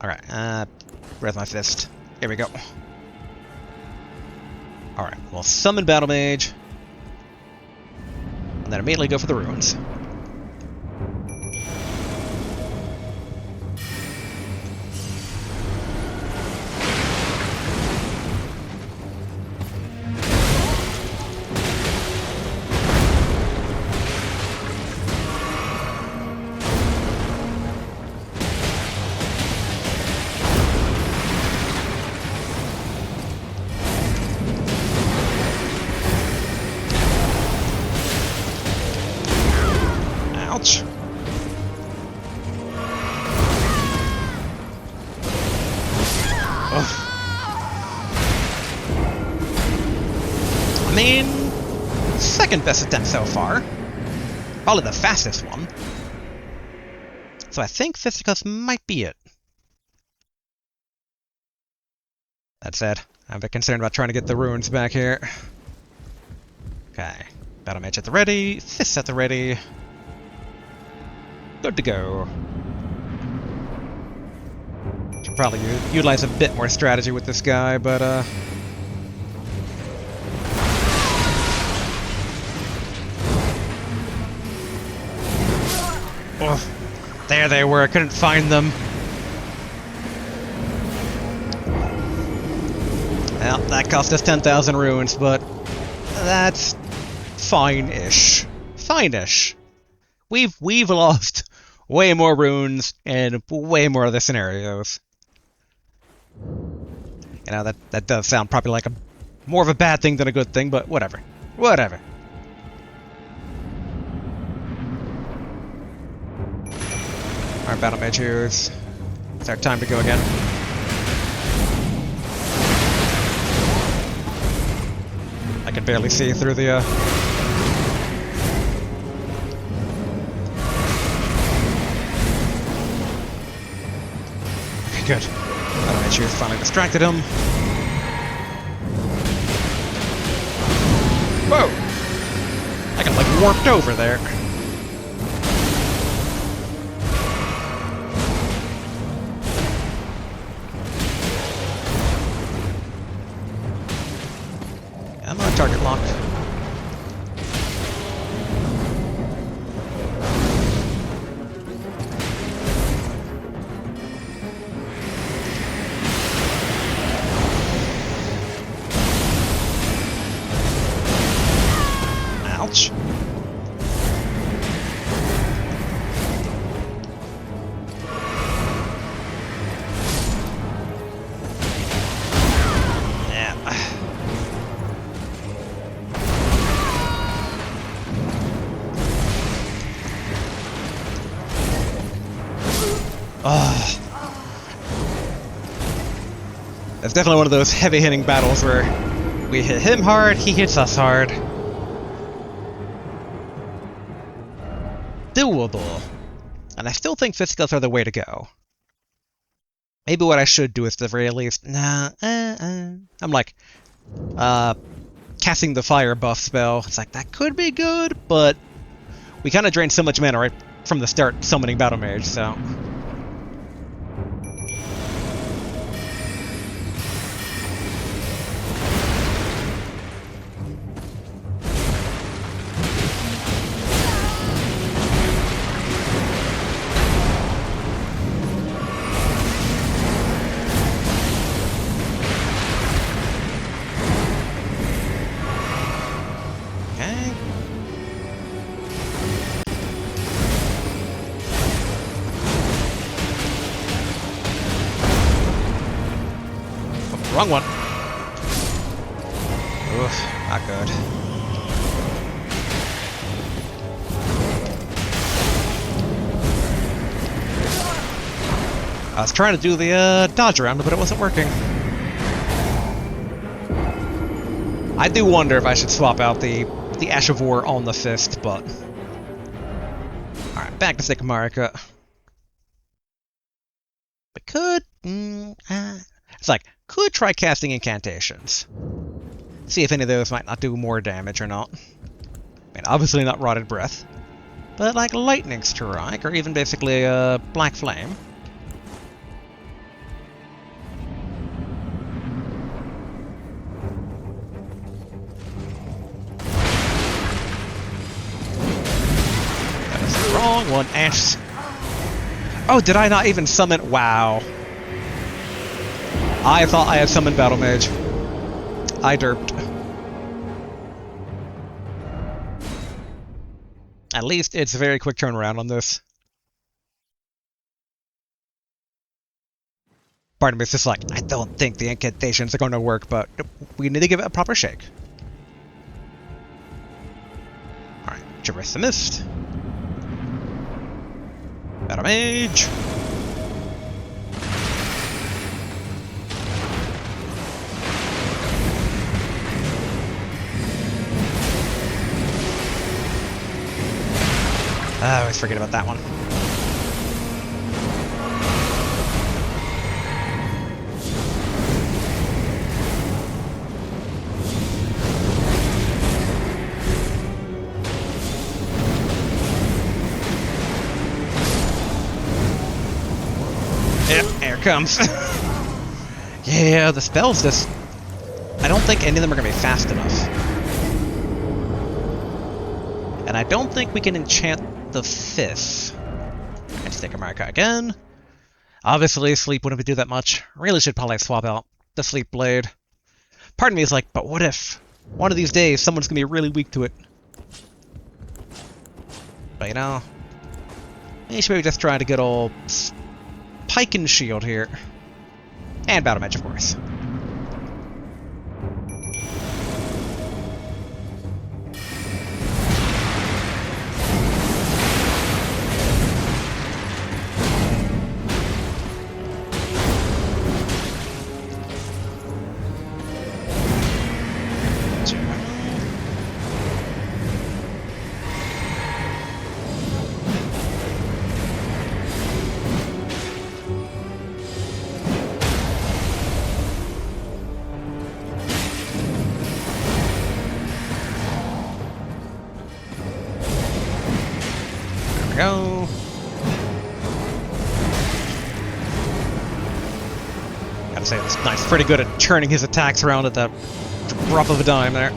Alright, where's my fist? Here we go. Alright, we'll summon Battle Mage. And then immediately go for the runes. Ouch. Ugh. I mean, second best attempt so far. Probably the fastest one. So I think Fisticuffs might be it. That said, I'm a bit concerned about trying to get the runes back here. Okay. Battle Mage at the ready, Fists at the ready. Good to go. probably utilize a bit more strategy with this guy, but oh, there they were. I couldn't find them. Well, that cost us 10,000 runes, but that's fine-ish. Fine-ish. We've lost way more runes in way more of the scenarios. You know, that does sound probably like more of a bad thing than a good thing, but whatever. Whatever. Alright, battle mage heroes. It's our time to go again. I can barely see through the Okay, good. Battle mage heroes finally distracted him. Whoa! I got like warped over there. I'm on target lock. Ouch. It's definitely one of those heavy-hitting battles where we hit him hard, he hits us hard. Doable. And I still think Fisticuffs are the way to go. Maybe what I should do is, at the very least, I'm like, casting the fire buff spell. It's like, that could be good, but we kind of drained so much mana right from the start summoning Battle Mage, so... Wrong one. Oof, not good. I was trying to do the dodge around, but it wasn't working. I do wonder if I should swap out the Ash of War on the fist, but... Alright, back to Stick of Marika. But could... It's like, could try casting incantations. See if any of those might not do more damage or not. I mean, obviously not Rotted Breath. But like Lightning Strike, or even basically Black Flame. That was the wrong one. Ash. Oh, did I not even summon? Wow. I thought I had summoned Battle Mage. I derped. At least it's a very quick turnaround on this. Part of me is just like, I don't think the incantations are going to work, but we need to give it a proper shake. Alright, Traverse the Mist. Battle Mage. I always forget about that one. Yep, here it comes. Yeah, the spells just... I don't think any of them are going to be fast enough. And I don't think we can enchant the 5th. Let's take a marker again. Obviously, sleep wouldn't do that much. Really should probably swap out the sleep blade. Part of me is like, but what if one of these days someone's going to be really weak to it? But you know, maybe should just try to get old Pike and Shield here. And Battle Match, of course. Go. Gotta say, this knight's pretty good at churning his attacks around at the drop of a dime there.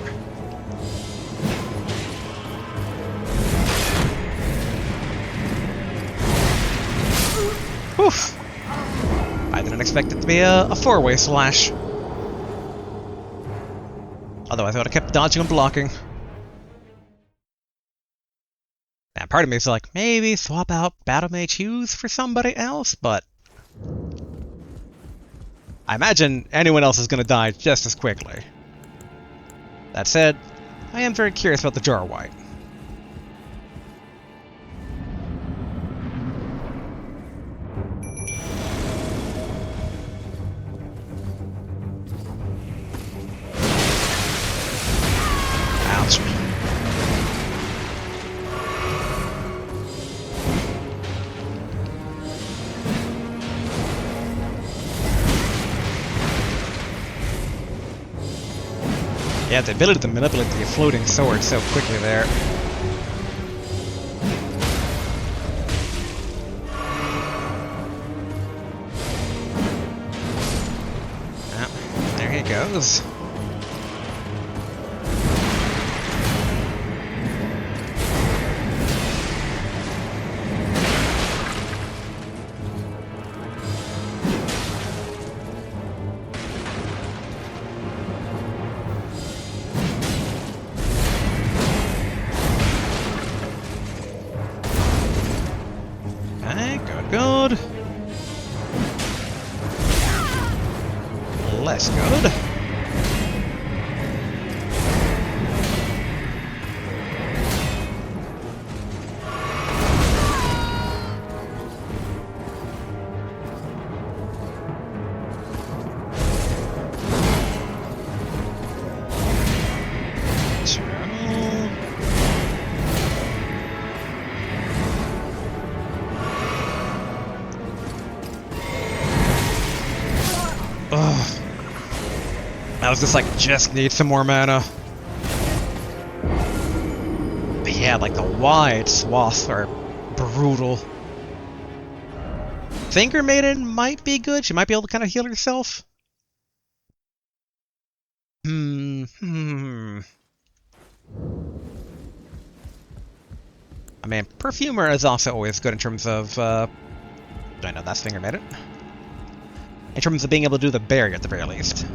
Oof! I didn't expect it to be a four-way slash. Otherwise I would have kept dodging and blocking. And part of me is like, maybe swap out Battle Mage Hughes for somebody else, but I imagine anyone else is going to die just as quickly. That said, I am very curious about the Jar White. Ouch. Yeah, the ability to manipulate the floating sword so quickly there. Yep, there he goes. Good. Less good. I was just like, just need some more mana. But yeah, like the wide swaths are brutal. Finger Maiden might be good. She might be able to kind of heal herself. I mean, Perfumer is also always good in terms of, I know that's Finger Maiden. In terms of being able to do the barrier at the very least.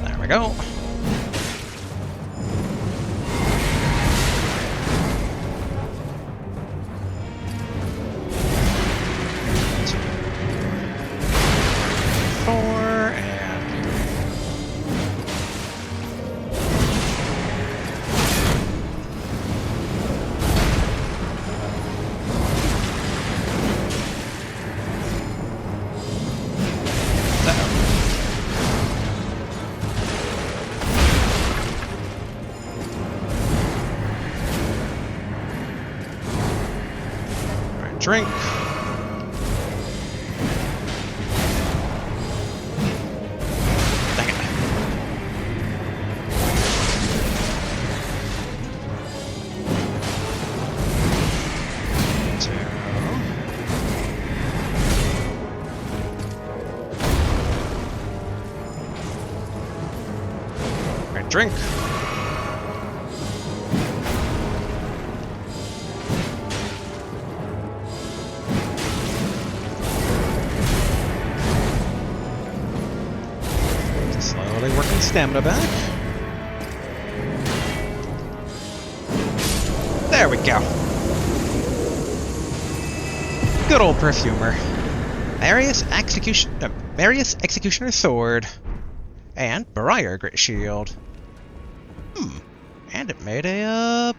There we go. Drink. Drink! Slowly working stamina back. There we go. Good old perfumer. Marius Executioner's Sword. And Briar Great Shield. And it made a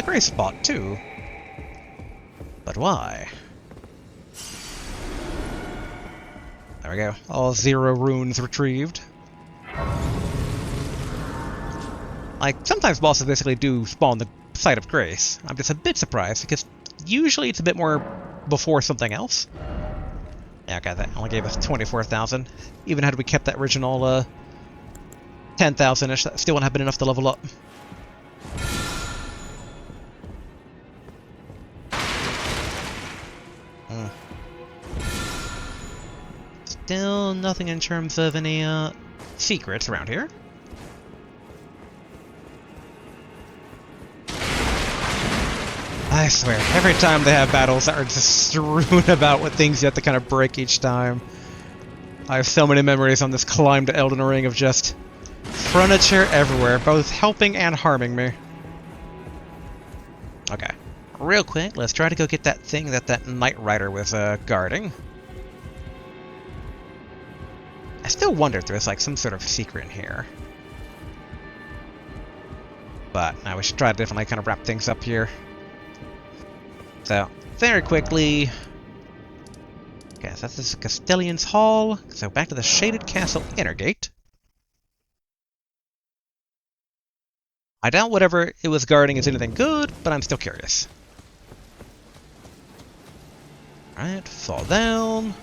gray spot too. But why? There we go. All 0 runes retrieved. Like, sometimes bosses basically do spawn the Site of Grace. I'm just a bit surprised, because usually it's a bit more before something else. Yeah, okay, that only gave us 24,000. Even had we kept that original 10,000-ish, that still wouldn't have been enough to level up. Still nothing in terms of any secrets around here. I swear, every time they have battles that are just strewn about with things you have to kind of break each time. I have so many memories on this climb to Elden Ring of just furniture everywhere, both helping and harming me. Okay, real quick, let's try to go get that thing that Knight Rider was guarding. I still wonder if there's like some sort of secret in here. But now we should try to definitely kind of wrap things up here. So, very quickly... Okay, so that's the Castellan's Hall. So back to the Shaded Castle Inner Gate. I doubt whatever it was guarding is anything good, but I'm still curious. Alright, fall down.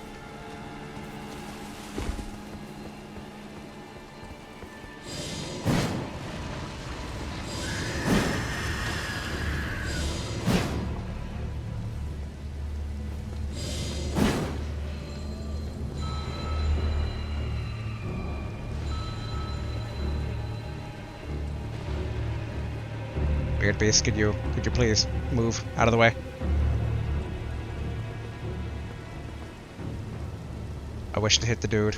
Weird beast, could you please move out of the way? I wish to hit the dude.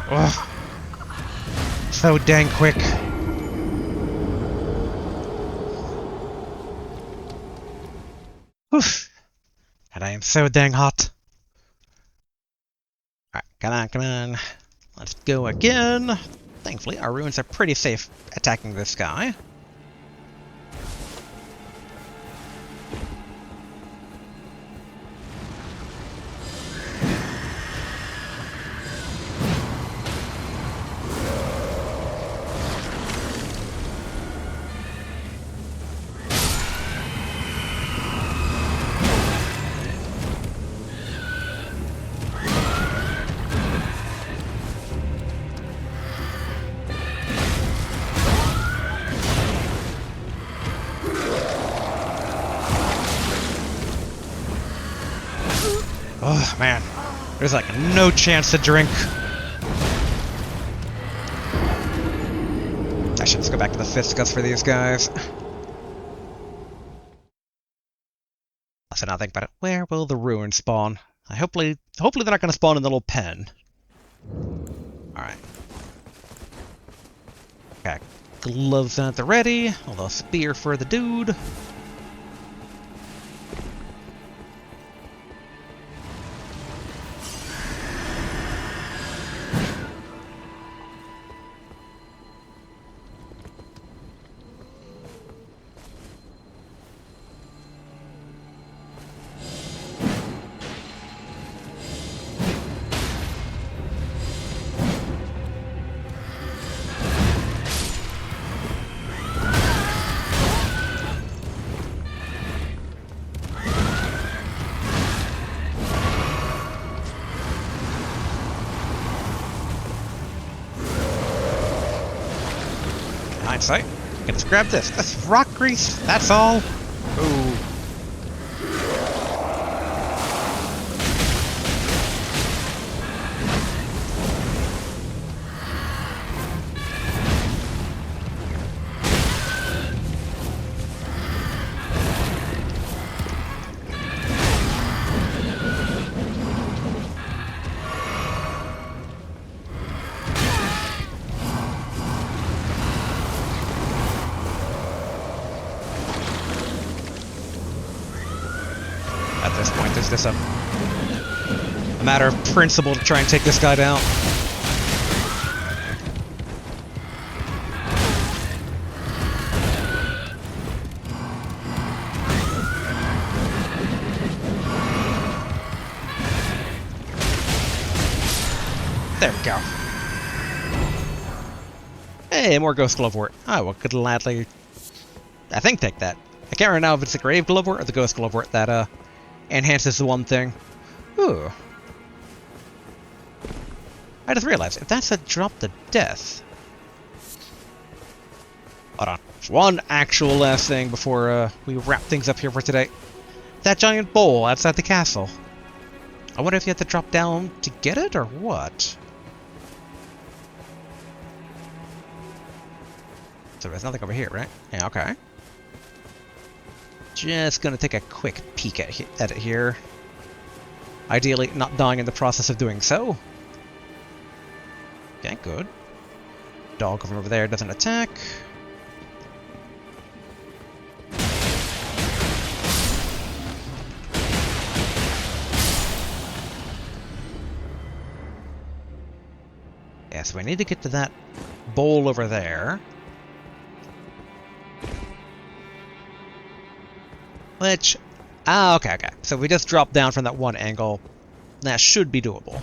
Ugh. So dang quick. Oof. And I am so dang hot. Alright, come on. Let's go again. Thankfully, our ruins are pretty safe attacking this guy. Oh man, there's like no chance to drink. I should just go back to the fisticuffs for these guys. So now think about it. Where will the ruin spawn? Hopefully they're not going to spawn in the little pen. Alright. Okay, gloves at the ready. A little spear for the dude. hindsight, I can just grab this. That's rock grease, that's all. Ooh. At this point, is this a matter of principle to try and take this guy down? There we go. Hey, more ghost glovewort. I will gladly, I think, take that. I can't remember now if it's the grave glovewort or the ghost glovewort that enhances the one thing. Ooh. I just realized, if that's a drop to death... Hold on. There's one actual last thing before we wrap things up here for today. That giant bowl outside the castle. I wonder if you have to drop down to get it, or what? So there's nothing over here, right? Yeah, okay. Just gonna take a quick peek at it here. Ideally, not dying in the process of doing so. Okay, good. Dog from over there doesn't attack. Yeah, so we need to get to that bowl over there. Which... Ah, okay, okay. So we just drop down from that one angle. That should be doable.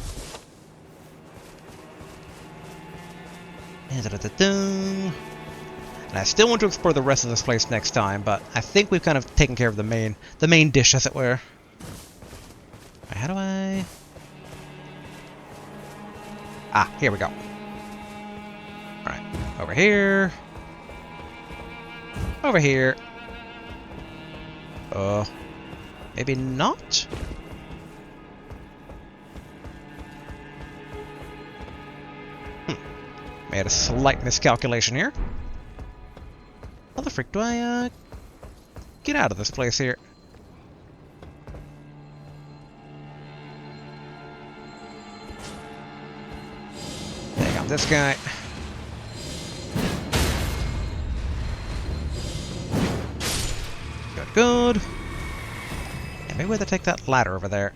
And I still want to explore the rest of this place next time, but I think we've kind of taken care of the main dish, as it were. Right, how do I... Ah, here we go. Alright, over here. Over here. Maybe not? Made a slight miscalculation here. How the frick do I, get out of this place here? Take out this guy. Good, good. Yeah, maybe we have to take that ladder over there.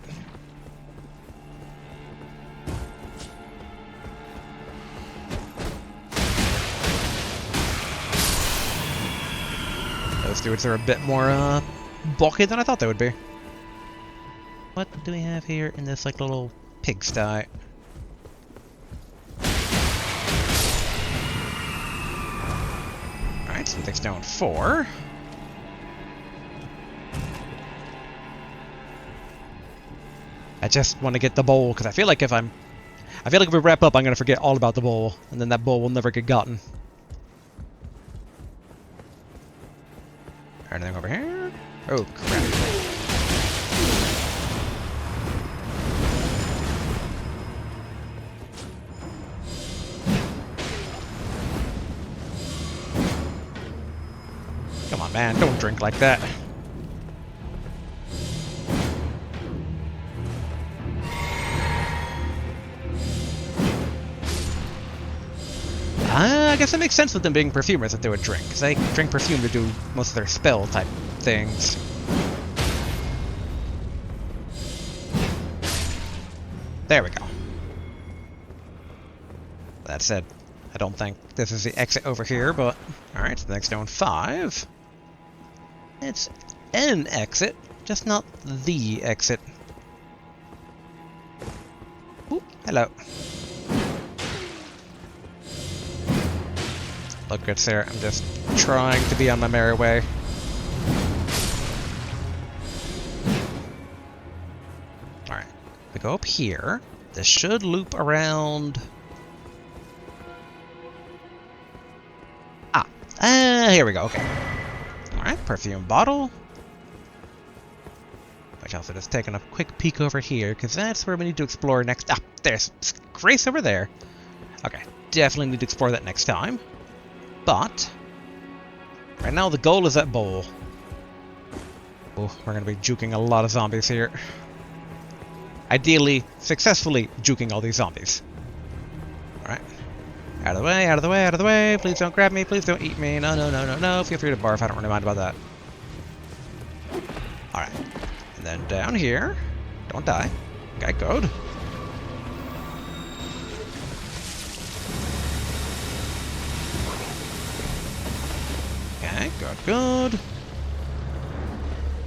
Those dudes are a bit more, bulky than I thought they would be. What do we have here in this, like, little pigsty? Alright, something's down 4. I just want to get the bowl, because I feel like if we wrap up, I'm going to forget all about the bowl, and then that bowl will never get gotten. Anything over here? Oh, crap. Come on, man, don't drink like that. I guess it makes sense with them being perfumers that they would drink, because they drink perfume to do most of their spell type things. There we go. That said, I don't think this is the exit over here, but... Alright, so the next down 5. It's an exit, just not the exit. Ooh, hello. Look good, sir. I'm just trying to be on my merry way. Alright. We go up here. This should loop around... Ah. Here we go, okay. Alright, perfume bottle. Which also just taking a quick peek over here, because that's where we need to explore next. Ah, there's Grace over there. Okay, definitely need to explore that next time. But right now the goal is that bowl. Oh, we're going to be juking a lot of zombies here. Ideally, successfully juking all these zombies. Alright. Out of the way, out of the way, out of the way. Please don't grab me, please don't eat me. No, no, no, no, no. Feel free to barf, I don't really mind about that. Alright. And then down here. Don't die. Okay, good. Okay, good, good.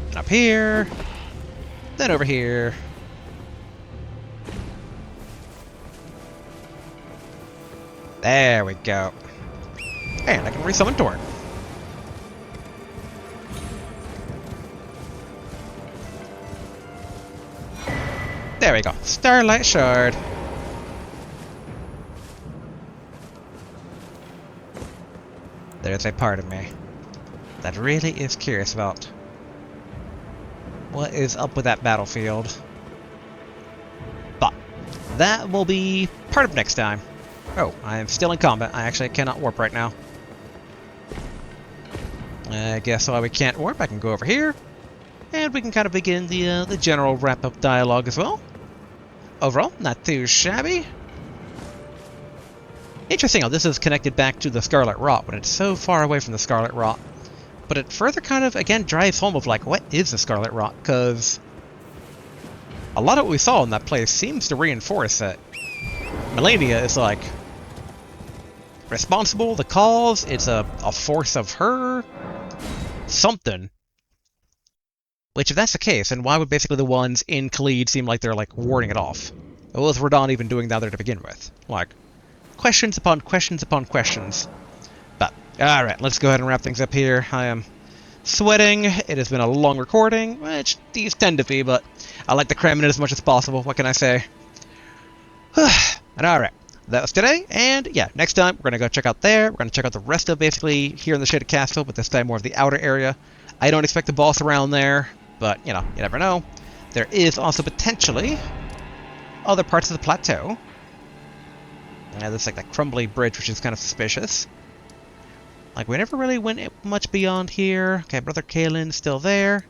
And up here. Then over here. There we go. And I can resummon Torn. There we go. Starlight Shard. There's a part of me that really is curious about what is up with that battlefield. But that will be part of next time. Oh, I am still in combat. I actually cannot warp right now. I guess while we can't warp, I can go over here. And we can kind of begin the general wrap-up dialogue as well. Overall, not too shabby. Interesting how this is connected back to the Scarlet Rot when it's so far away from the Scarlet Rot. But it further kind of, again, drives home of like, what is the Scarlet Rot? Because a lot of what we saw in that place seems to reinforce that Melania is like responsible, the cause, it's a force of her, something. Which, if that's the case, then why would basically the ones in Caelid seem like they're, like, warding it off? What was Radahn even doing down there to begin with? Like, questions upon questions upon questions. But, alright, let's go ahead and wrap things up here. I am sweating. It has been a long recording, which these tend to be, but I like to cram in as much as possible. What can I say? And alright, that was today, and yeah, next time we're going to go check out there. We're going to check out the rest of basically here in the Shaded Castle, but this time more of the outer area. I don't expect a boss around there. But, you know, you never know. There is also potentially other parts of the plateau. Yeah, there's like that crumbly bridge, which is kind of suspicious. Like, we never really went much beyond here. Okay, Brother Caelid still there.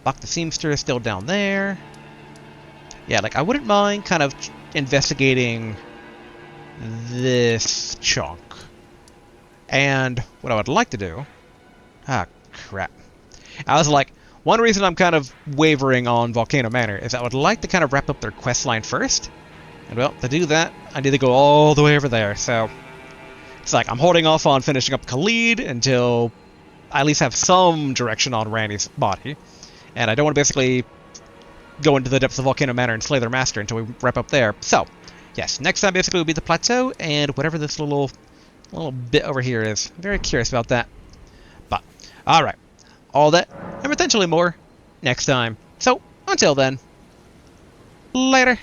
Bach the Seamster is still down there. Yeah, like, I wouldn't mind kind of investigating this chunk. And what I would like to do... Ah, crap. I was like... One reason I'm kind of wavering on Volcano Manor is I would like to kind of wrap up their quest line first. And well, to do that, I need to go all the way over there, so... It's like, I'm holding off on finishing up Caelid until I at least have some direction on Randy's body. And I don't want to basically go into the depths of Volcano Manor and slay their master until we wrap up there. So, yes, next time basically will be the plateau, and whatever this little bit over here is. I'm very curious about that. But, alright. All that, and potentially more, next time. So, until then, later.